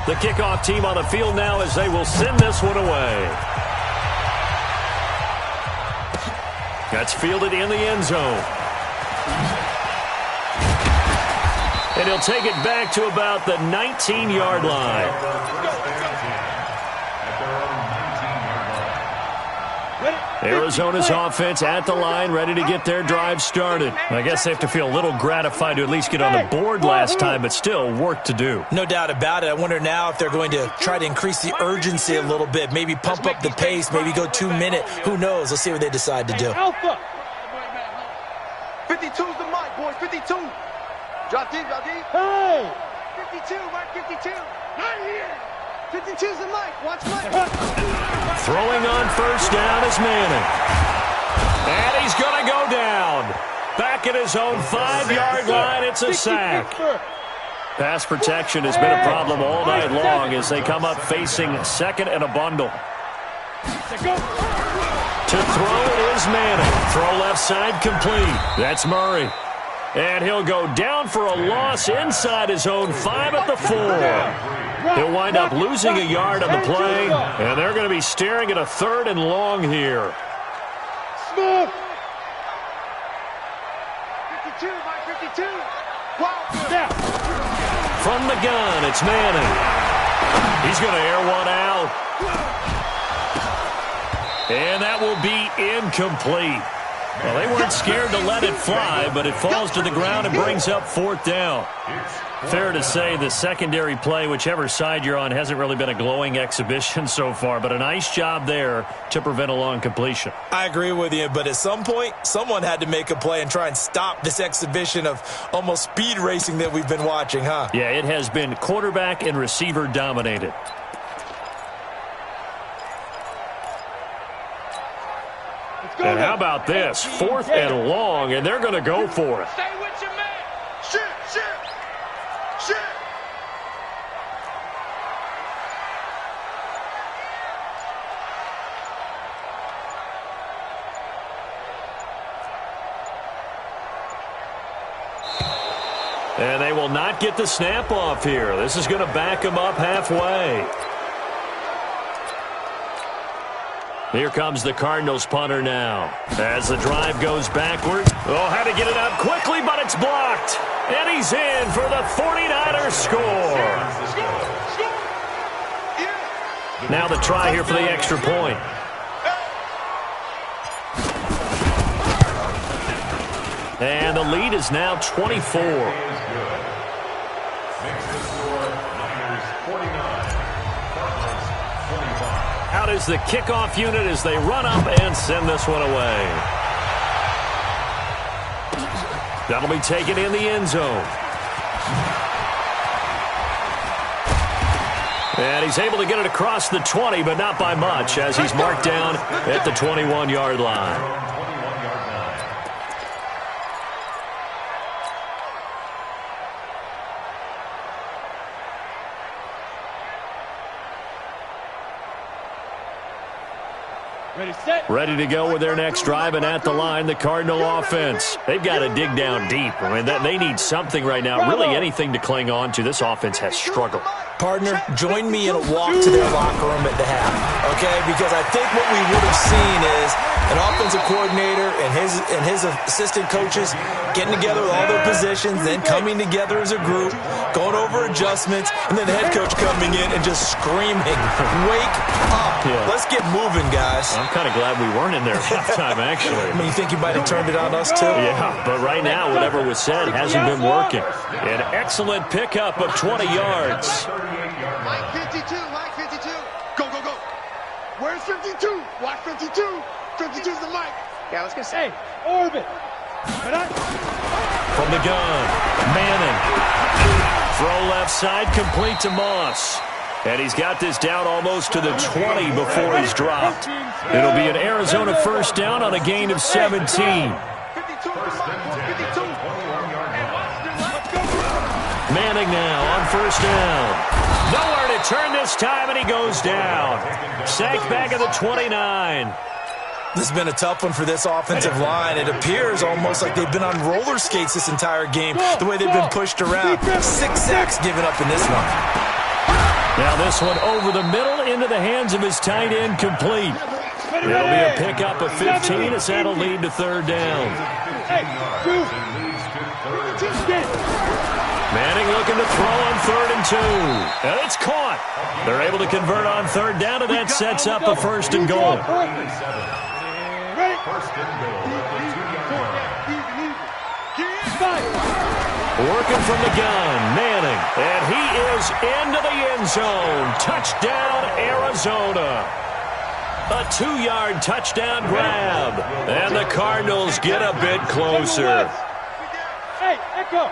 The kickoff team on the field now as they will send this one away. That's fielded in the end zone. And he'll take it back to about the 19-yard line. Arizona's offense at the line, ready to get their drive started. I guess they have to feel a little gratified to at least get on the board last time, but still work to do. No doubt about it. I wonder now if they're going to try to increase the urgency a little bit, maybe pump up the pace, maybe go 2-minute. Who knows? Let's see what they decide to do. 52's the mic, boys. 52. Drop deep, drop deep. Hey! 52, Mike, 52. Right here. 52's the mic. Watch Mike. Throwing on first down is Manning. And he's going to go down. Back at his own 5-yard line, it's a sack. Pass protection has been a problem all night long as they come up facing second and a bundle. To throw it is Manning. Throw left side complete. That's Murray. And he'll go down for a loss inside his own 5 at the 4. He'll wind up losing a yard on the play, and they're going to be staring at a 3rd and long here. Smith! 52, Mike, 52. Snap! From the gun, it's Manning. He's going to air one out. And that will be incomplete. Well, they weren't scared to let it fly, but it falls to the ground and brings up 4th down. Fair to say the secondary play, whichever side you're on, hasn't really been a glowing exhibition so far, but a nice job there to prevent a long completion. I agree with you, but at some point, someone had to make a play and try and stop this exhibition of almost speed racing that we've been watching, huh? Yeah, it has been quarterback and receiver dominated. And how about this? 4th and long, and they're going to go for it. Stay with your man. Shoot, shoot, shoot. And they will not get the snap off here. This is going to back them up halfway. Here comes the Cardinals punter now. As the drive goes backwards. Oh, had to get it out quickly, but it's blocked. And he's in for the 49ers score. Now the try here for the extra point. And the lead is now 24. Out is the kickoff unit as they run up and send this one away. That'll be taken in the end zone. And he's able to get it across the 20, but not by much, as he's marked down at the 21-yard line. Ready to go with their next drive, and at the line, the Cardinal offense. They've got to dig down deep. I mean, they need something right now, really anything to cling on to. This offense has struggled. Partner, join me in a walk to their locker room at the half, okay? Because I think what we would have seen is an offensive coordinator and his assistant coaches getting together with all their positions, then coming together as a group, going over adjustments, and then the head coach coming in and just screaming, "Wake up! Yeah. Let's get moving, guys." I'm kind of glad we weren't in there at halftime, actually. I mean, you think you might have turned it on us, too? Yeah, but right now, whatever was said hasn't been working. An excellent pickup of 20 yards. Mike 52, Mike 52. Go, go, go. Where's 52? Watch 52. 52's the mic. Yeah, let's get say, orbit. From the gun, Manning. Throw left side, complete to Moss. And he's got this down almost to the 20 before he's dropped. It'll be an Arizona first down on a gain of 17. Manning now on first down. Nowhere to turn this time, and he goes down. Sacked back at the 29. This has been a tough one for this offensive line. It appears almost like they've been on roller skates this entire game, the way they've been pushed around. 6 sacks given up in this one. Now this one over the middle into the hands of his tight end, complete. It'll be a pickup of 15 as that'll lead to third down. Manning looking to throw on 3rd and 2. And it's caught. They're able to convert on third down, and that sets up a 1st and goal. Working from the gun, Manning. And he is into the end zone. Touchdown, Arizona. A 2-yard touchdown grab. And the Cardinals get a bit closer. Hey, Echo.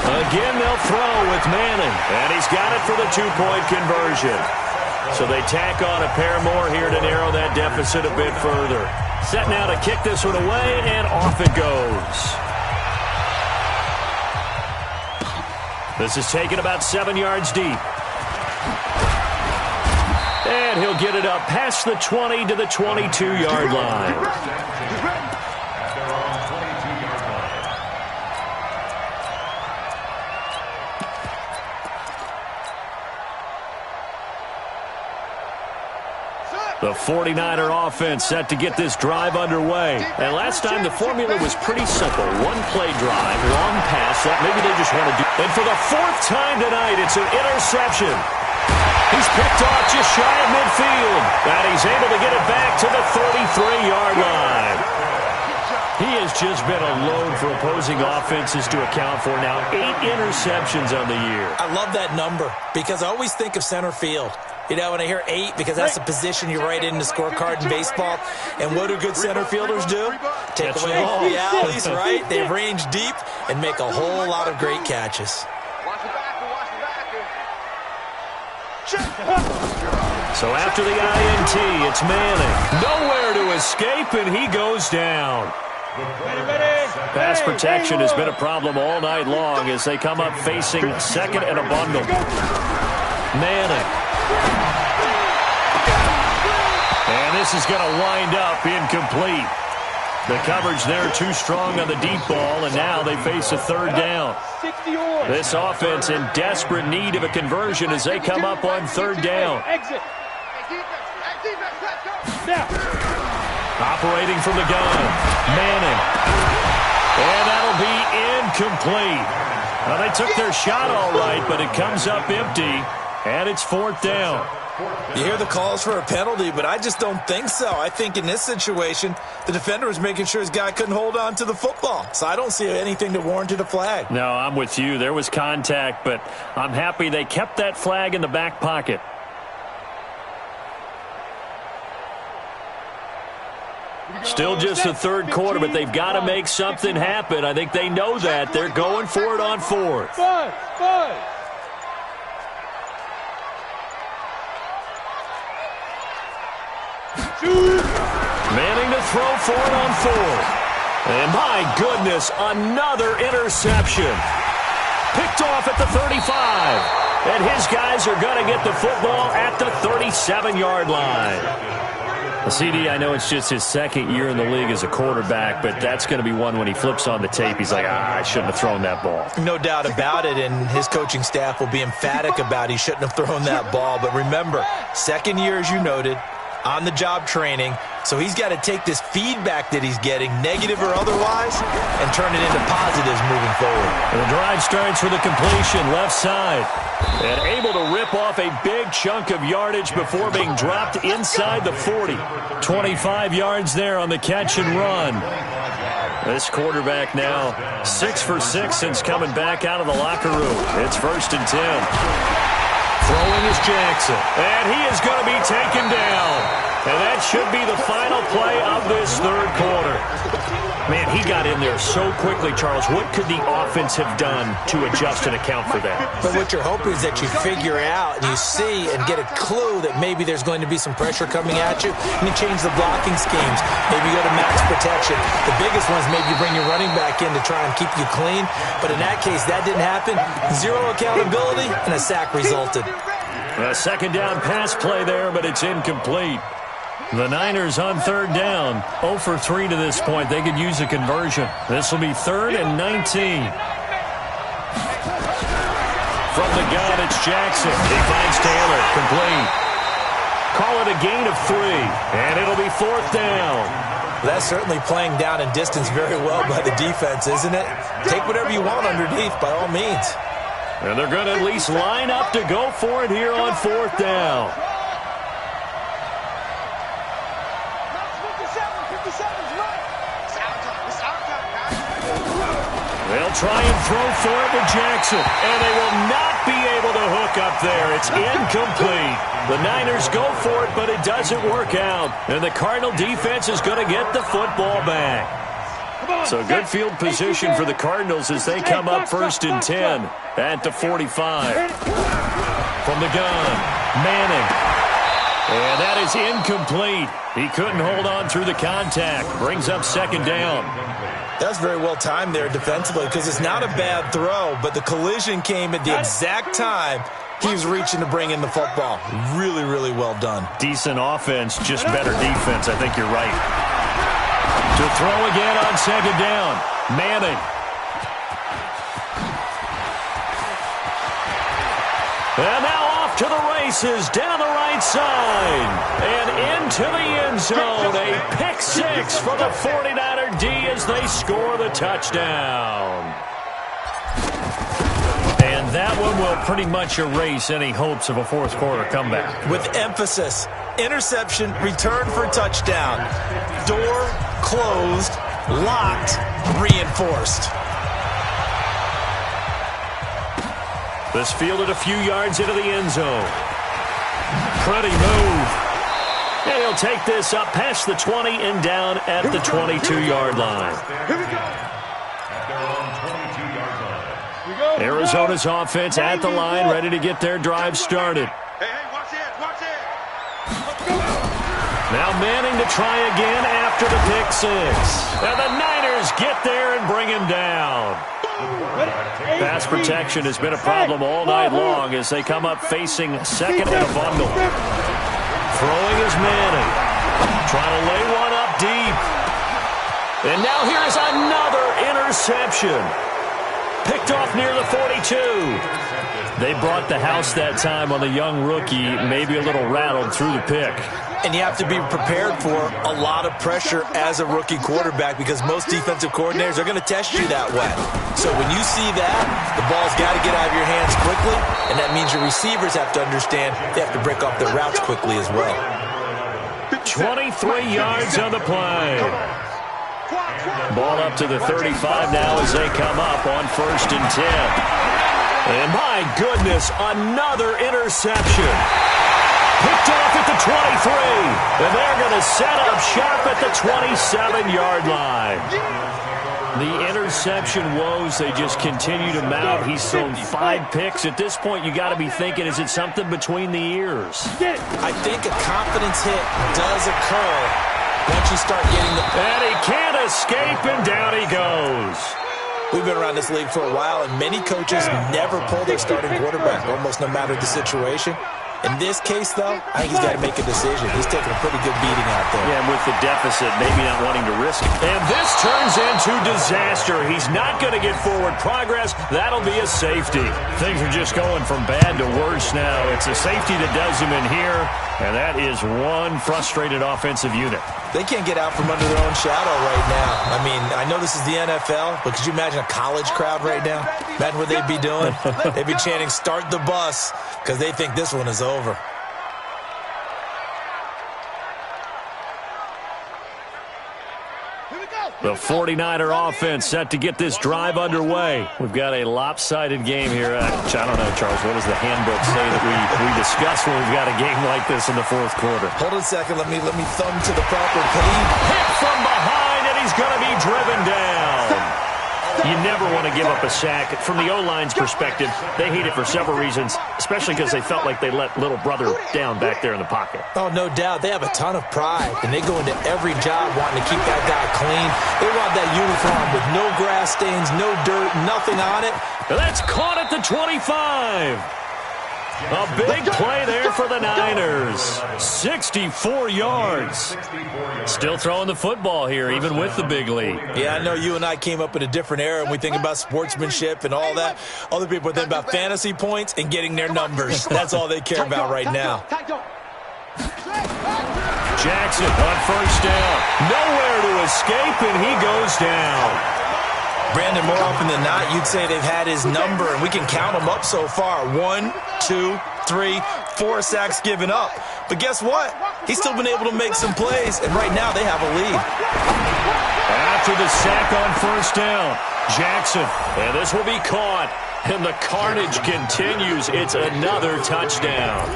Again, they'll throw with Manning. And he's got it for the 2-point conversion. So they tack on a pair more here to narrow that deficit a bit further. Set now to kick this one away, and off it goes. This is taken about 7 yards deep. And he'll get it up past the 20 to the 22-yard line. The 49er offense set to get this drive underway. And last time the formula was pretty simple. One-play drive, long pass, that maybe they just want to do. And for the 4th time tonight, it's an interception. He's picked off just shy of midfield. And he's able to get it back to the 33-yard line. He has just been a load for opposing offenses to account for now. 8 interceptions on the year. I love that number because I always think of center field. You know, when I hear 8, because that's the position you write in the scorecard in baseball. And what do good center fielders do? Take away all the alleys, right? They range deep and make a whole lot of great catches. So after the INT, it's Manning. Nowhere to escape, and he goes down. Pass protection has been a problem all night long as they come up facing second and a bundle. Manning. And this is going to wind up incomplete. The coverage there too strong on the deep ball, and now they face a 3rd down. This offense in desperate need of a conversion as they come up on 3rd down. Now. Operating from the gun. Manning. And that'll be incomplete. Well, they took their shot all right, but it comes up empty, and it's 4th down. You hear the calls for a penalty, but I just don't think so. I think in this situation, the defender was making sure his guy couldn't hold on to the football. So I don't see anything that warranted a flag. No, I'm with you. There was contact, but I'm happy they kept that flag in the back pocket. Still just the third quarter, but they've got to make something happen. I think they know that. They're going for it on 4th. Buzz. Manning to throw for it on 4th. And my goodness, another interception. Picked off at the 35. And his guys are going to get the football at the 37-yard line. CD, I know it's just his second year in the league as a quarterback, but that's going to be one when he flips on the tape. He's like, I shouldn't have thrown that ball. No doubt about it, and his coaching staff will be emphatic about he shouldn't have thrown that ball. But remember, second year, as you noted, on-the-job training, so he's got to take this feedback that he's getting, negative or otherwise, and turn it into positives moving forward. And the drive starts with a completion, left side. And able to rip off a big chunk of yardage before being dropped inside the 40. 25 yards there on the catch and run. This quarterback now 6 for 6 since coming back out of the locker room. It's 1st and 10. Throwing is Jackson. And he is going to be taken down. And that should be the final play of this third quarter. Man, he got in there so quickly, Charles. What could the offense have done to adjust and account for that? But what you're hoping is that you figure out and you see and get a clue that maybe there's going to be some pressure coming at you, and you change the blocking schemes. Maybe you go to max protection. The biggest one is maybe you bring your running back in to try and keep you clean. But in that case, that didn't happen. Zero accountability, and a sack resulted. A second down pass play there, but it's incomplete. The Niners on 3rd down, 0 for 3 to this point. They could use a conversion. This will be 3rd and 19. From the gun, it's Jackson. He finds Taylor, complete. Call it a gain of 3, and it'll be 4th down. That's certainly playing down in distance very well by the defense, isn't it? Take whatever you want underneath, by all means. And they're going to at least line up to go for it here on 4th down. They'll try and throw for it with Jackson, and they will not be able to hook up there. It's incomplete. The Niners go for it, but it doesn't work out. And the Cardinal defense is going to get the football back. So good field position for the Cardinals as they come up 1st and 10 at the 45. From the gun, Manning. And that is incomplete. He couldn't hold on through the contact. Brings up 2nd down. That's very well timed there defensively because it's not a bad throw, but the collision came at the exact time he was reaching to bring in the football. Really, really well done. Decent offense, just better defense. I think you're right. To throw again on 2nd down. Manning. And now off to the races down the right side and into the end zone. A pick 6 for the 49er D as they score the touchdown. And that one will pretty much erase any hopes of a fourth quarter comeback. With emphasis, interception, return for touchdown. Door closed, locked, reinforced. This fielded a few yards into the end zone. Pretty move. And he'll take this up past the 20 and down at the 22-yard line. Arizona's offense at the line, ready to get their drive started. Hey, watch it, watch it. Now Manning to try again after the pick 6. And the Niners get there and bring him down. Pass protection has been a problem all night long as they come up facing second and a bundle. Throwing is Manning. Trying to lay one up deep. And now here's another interception. Picked off near the 42. They brought the house that time on the young rookie, maybe a little rattled through the pick. And you have to be prepared for a lot of pressure as a rookie quarterback because most defensive coordinators are going to test you that way. So when you see that, the ball's got to get out of your hands quickly, and that means your receivers have to understand they have to break off their routes quickly as well. 23 yards on the play. Ball up to the 35 now as they come up on 1st and 10. And my goodness, another interception. Picked off at the 23, and they're going to set up shop at the 27-yard line. The interception woes, they just continue to mount. He's thrown 5 picks. At this point, you got to be thinking, is it something between the ears? I think a confidence hit does occur once you start getting the... And he can't escape, and down he goes. We've been around this league for a while, and many coaches never pull their starting quarterback, almost no matter the situation. In this case, though, I think he's got to make a decision. He's taking a pretty good beating out there. Yeah, and with the deficit, maybe not wanting to risk it. And this turns into disaster. He's not going to get forward progress. That'll be a safety. Things are just going from bad to worse now. It's a safety that does him in here, and that is one frustrated offensive unit. They can't get out from under their own shadow right now. I mean, I know this is the NFL, but could you imagine a college crowd right now? Imagine what they'd be doing. They'd be chanting, "Start the bus," because they think this one is over. The 49er offense set to get this drive underway. We've got a lopsided game here. I don't know, Charles, what does the handbook say that we discuss when we've got a game like this in the 4th quarter? Hold on a second. Let me thumb to the proper page. Hit from behind, and he's going to be driven down. You never want to give up a sack. From the O-line's perspective, they hate it for several reasons, especially because they felt like they let little brother down back there in the pocket. Oh, no doubt. They have a ton of pride, and they go into every job wanting to keep that guy clean. They want that uniform with no grass stains, no dirt, nothing on it. That's caught at the 25. A big play there for the Niners. 64 yards. Still throwing the football here, even with the big lead. Yeah, I know you and I came up in a different era, and we think about sportsmanship and all that. Other people are thinking about fantasy points and getting their numbers. That's all they care about right now. Jackson on 1st down. Nowhere to escape, and he goes down. Brandon, more often than not, you'd say they've had his number, and we can count them up so far. 1, 2, 3, 4 sacks given up. But guess what? He's still been able to make some plays, and right now they have a lead. After the sack on 1st down, Jackson, and this will be caught, and the carnage continues. It's another touchdown.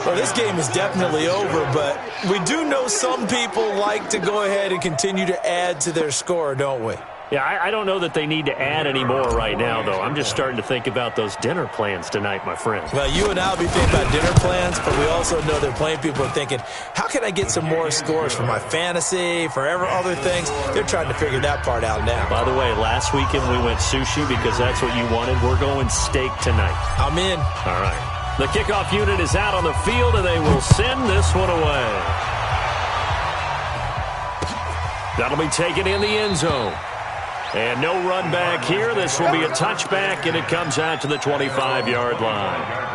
Well, this game is definitely over, but we do know some people like to go ahead and continue to add to their score, don't we? Yeah, I don't know that they need to add any more right now, though. I'm just starting to think about those dinner plans tonight, my friend. Well, you and I will be thinking about dinner plans, but we also know that plenty of people are thinking, how can I get some more scores for my fantasy, for other things? They're trying to figure that part out now. By the way, last weekend we went sushi because that's what you wanted. We're going steak tonight. I'm in. All right. The kickoff unit is out on the field, and they will send this one away. That'll be taken in the end zone. And no run back here. This will be a touchback, and it comes out to the 25-yard line.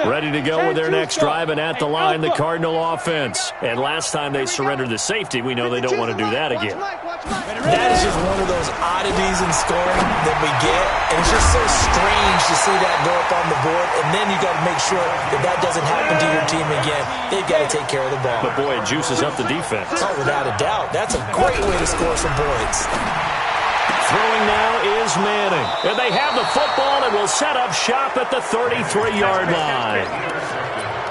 Ready to go with their next drive, and at the line, the Cardinal offense. And last time they surrendered the safety, we know they don't want to do that again. That is just one of those oddities in scoring that we get, and it's just so strange to see that go up on the board, and then you got to make sure that that doesn't happen to your team again. They've got to take care of the ball. But, boy, it juices up the defense. Oh, without a doubt. That's a great way to score some points. Throwing now is Manning. And they have the football and will set up shop at the 33-yard line.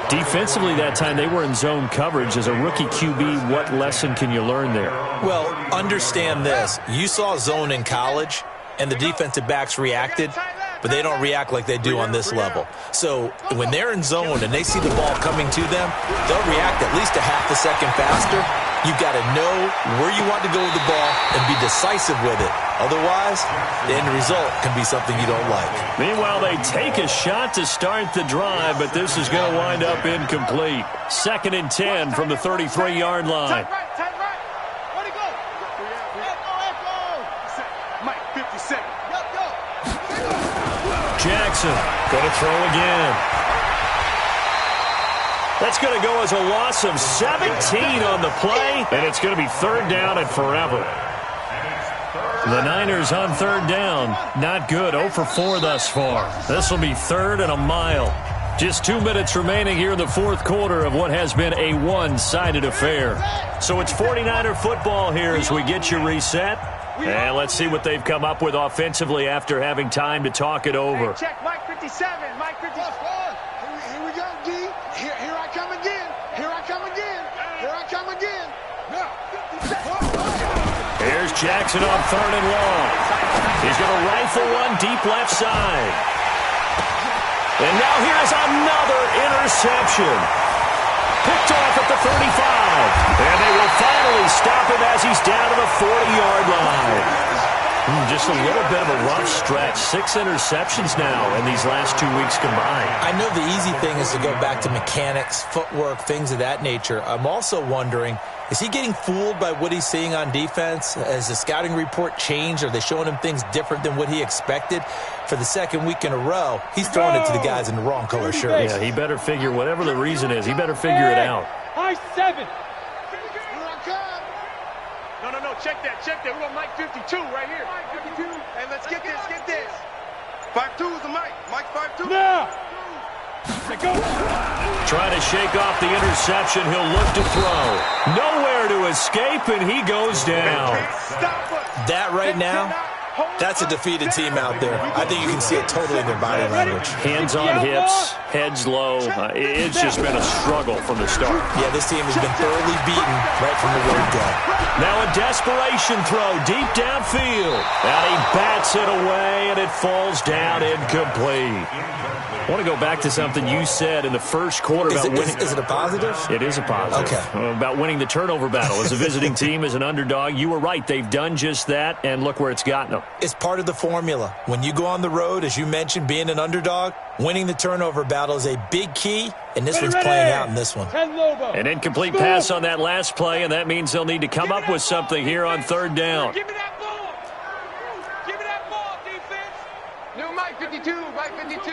Defensively that time, they were in zone coverage. As a rookie QB, what lesson can you learn there? Well, understand this. You saw zone in college, and the defensive backs reacted, but they don't react like they do on this level. So when they're in zone and they see the ball coming to them, they'll react at least a half a second faster. You've got to know where you want to go with the ball and be decisive with it. Otherwise, the end result can be something you don't like. Meanwhile, they take a shot to start the drive, but this is going to wind up incomplete. 2nd and 10 from the 33-yard line. Tight right. Where'd he go? Echo. Mike, 57. Jackson going to throw again. That's going to go as a loss of 17 on the play, and it's going to be 3rd down and forever. The Niners on 3rd down. Not good. 0 for 4 thus far. This will be 3rd and a mile. Just 2 minutes remaining here in the 4th quarter of what has been a one-sided affair. So it's 49er football here as we get you reset. And let's see what they've come up with offensively after having time to talk it over. Hey, check Mike 57. Mike 57. Here we go, D. Here I come again. Here I come again. Now. Here's Jackson on 3rd and long. He's going to rifle one deep left side. And now here's another interception. Picked off at the 35. And they will finally stop him as he's down to the 40-yard line. Just a little bit of a rough stretch. 6 interceptions now in these last 2 weeks combined. I know the easy thing is to go back to mechanics, footwork, things of that nature. I'm also wondering, is he getting fooled by what he's seeing on defense? Has the scouting report changed? Are they showing him things different than what he expected? For the 2nd week in a row, he's throwing it to the guys in the wrong color shirts. Yeah, he better figure, whatever the reason is, he better figure it out. High 7. No, check that. We got Mike 52 right here. Mike 52. Hey, let's get this. 5'2" is the Mike. Mike 5'2". Now. Trying to shake off the interception. He'll look to throw. Nowhere to escape, and he goes down. That right now, that's a defeated team out there. I think you can see it totally in their body language. Hands on hips, heads low. It's just been a struggle from the start. Yeah, this team has been thoroughly beaten right from the word go. Now a desperation throw deep downfield. And he bats it away, and it falls down incomplete. I want to go back to something you said in the first quarter about winning. Is it a positive? It is a positive. Okay. About winning the turnover battle as a visiting team, as an underdog. You were right. They've done just that, and look where it's gotten them. It's part of the formula. When you go on the road, as you mentioned, being an underdog, winning the turnover battle is a big key, and this one's playing out in this one. An incomplete pass on that last play, and that means they'll need to come up with something here on 3rd down. Give me that ball. Give me that ball, defense. New Mike 52. Mike 52.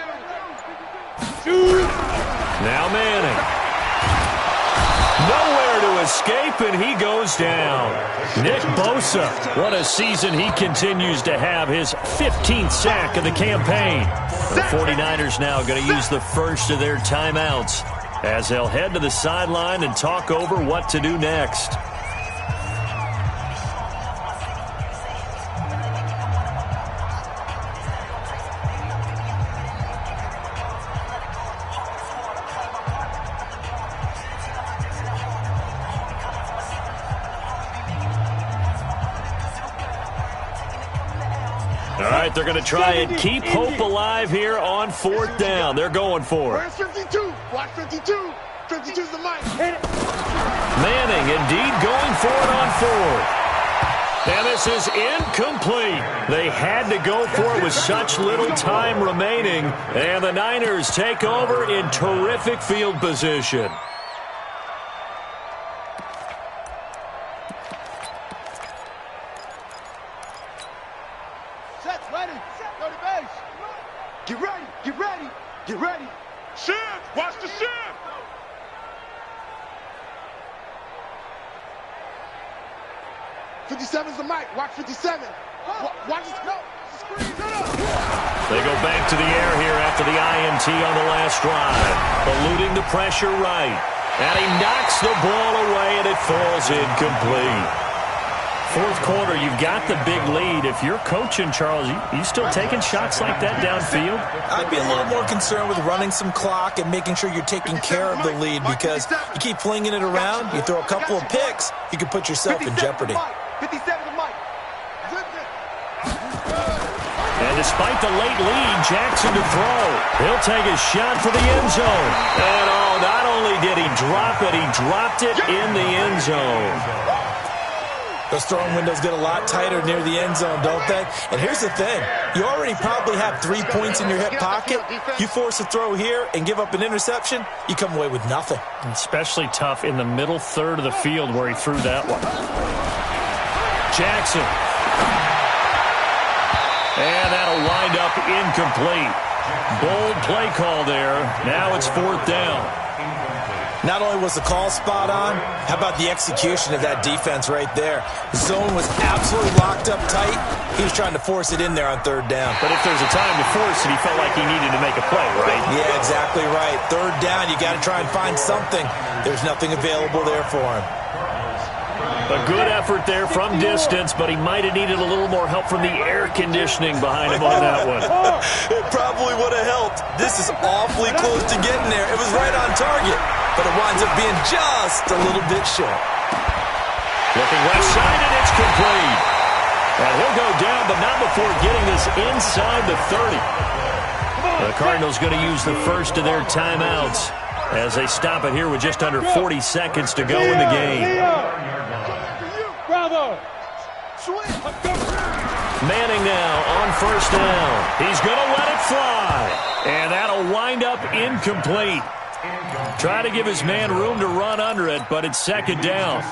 Now Manning. Nowhere to escape, and he goes down. Nick Bosa, what a season he continues to have. His 15th sack of the campaign. The 49ers now going to use the first of their timeouts as they'll head to the sideline and talk over what to do next. All right, they're going to try and keep hope alive here on 4th down. They're going for it. Where's 52? Watch 52. 52's the Mike. Manning indeed going for it on 4th. And this is incomplete. They had to go for it with such little time remaining. And the Niners take over in terrific field position. Get ready. Shift. Watch the shift. '57's the Mike. Watch 57. Watch it. No. They go back to the air here after the INT on the last drive. Eluding the pressure right. And he knocks the ball away, and it falls incomplete. 4th quarter, you've got the big lead. If you're coaching, Charles, you still taking shots like that downfield? I'd be a little more concerned with running some clock and making sure you're taking care of the lead, because you keep flinging it around, you throw a couple of picks, you can put yourself in jeopardy. 57 to Mike. And despite the late lead, Jackson to throw. He'll take a shot for the end zone. And not only did he drop it, he dropped it in the end zone. Those throwing windows get a lot tighter near the end zone, don't they? And here's the thing. You already probably have 3 points in your hip pocket. You force a throw here and give up an interception, you come away with nothing. Especially tough in the middle third of the field where he threw that one. Jackson. And that'll wind up incomplete. Bold play call there. Now it's 4th down. Not only was the call spot on, how about the execution of that defense right there? The zone was absolutely locked up tight. He was trying to force it in there on 3rd down. But if there's a time to force it, he felt like he needed to make a play, right? Yeah, exactly right. 3rd down, you got to try and find something. There's nothing available there for him. A good effort there from distance, but he might have needed a little more help from the air conditioning behind him on that one. It probably would have helped. This is awfully close to getting there. It was right on target, but it winds up being just a little bit short. Looking left side, and it's complete. And he'll go down, but not before getting this inside the 30. The Cardinals going to use the first of their timeouts as they stop it here with just under 40 seconds to go in the game. Bravo! Manning now on 1st down. He's going to let it fly. And that'll wind up incomplete. Try to give his man room to run under it, but it's 2nd down.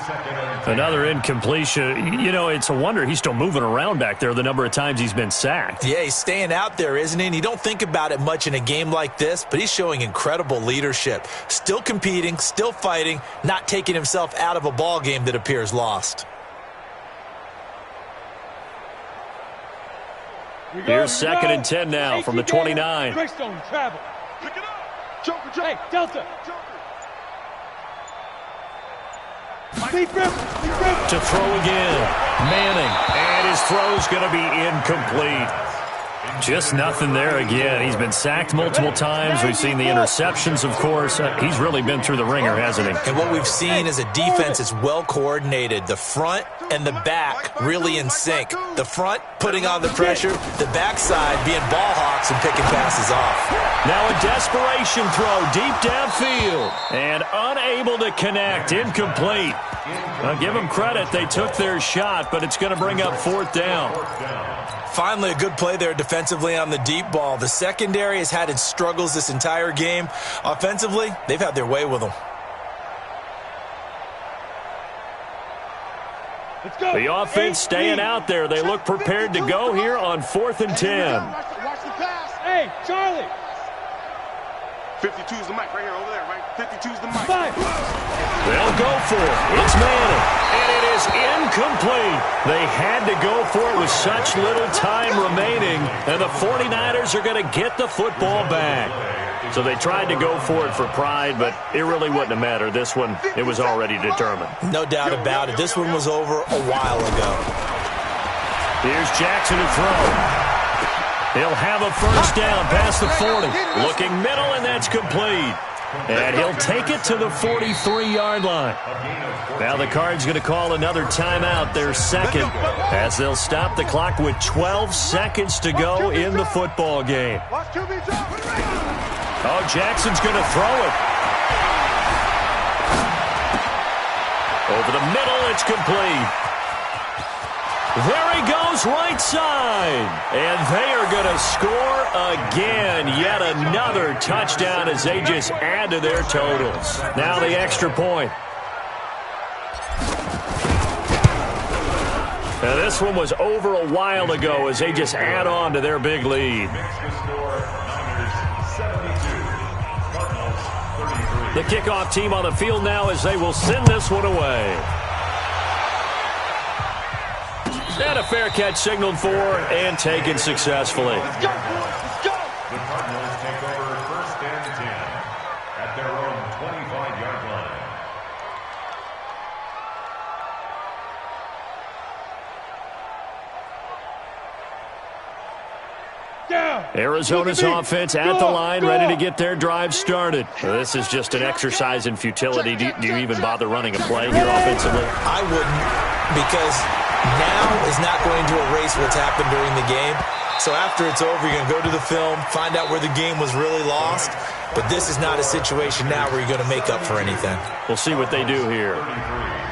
Another incompletion. You know, it's a wonder he's still moving around back there the number of times he's been sacked. Yeah, he's staying out there, isn't he? And you don't think about it much in a game like this, but he's showing incredible leadership. Still competing, still fighting, not taking himself out of a ball game that appears lost. Here's 2nd and 10 now from the 29. Greystone travel. Pick it up. Joker. Hey, Delta. To throw again. Manning. And his throw's going to be incomplete. Just nothing there again. He's been sacked multiple times. We've seen the interceptions, of course. He's really been through the ringer, hasn't he? And what we've seen is a defense that's well coordinated. The front and the back really in sync. The front putting on the pressure, the backside being ball hawks and picking passes off. Now a desperation throw deep downfield and unable to connect. Incomplete. I'll give them credit. They took their shot, but it's going to bring up 4th down. Finally, a good play there defensively on the deep ball. The secondary has had its struggles this entire game. Offensively, they've had their way with them. The offense staying out there. They look prepared to go here on 4th and 10. Watch the pass. Hey, Charlie. 52's the mic right here over there, right? 52's the mic. They'll go for it. It's Manning. And it is incomplete. They had to go for it with such little time remaining. And the 49ers are going to get the football back. So they tried to go for it for pride, but it really wouldn't have mattered. This one, it was already determined. No doubt about it. This one was over a while ago. Here's Jackson to throw. He'll have a 1st down past the 40. Looking middle, and that's complete. And he'll take it to the 43-yard line. Now the Cards going to call another timeout, their 2nd, as they'll stop the clock with 12 seconds to go in the football game. Oh, Jackson's going to throw it. Over the middle, it's complete. There he goes, right side. And they are going to score again. Yet another touchdown as they just add to their totals. Now the extra point. Now this one was over a while ago as they just add on to their big lead. The kickoff team on the field now as they will send this one away. And a fair catch signaled for and taken successfully. Let's go. The Cardinals take over 1st and 10 at their own 25-yard line. Arizona's offense at the line, ready to get their drive started. This is just an exercise in futility. Do you even bother running a play here offensively? I wouldn't, because now is not going to erase what's happened during the game. So after it's over, you're going to go to the film, find out where the game was really lost. But this is not a situation now where you're going to make up for anything. We'll see what they do here. 33.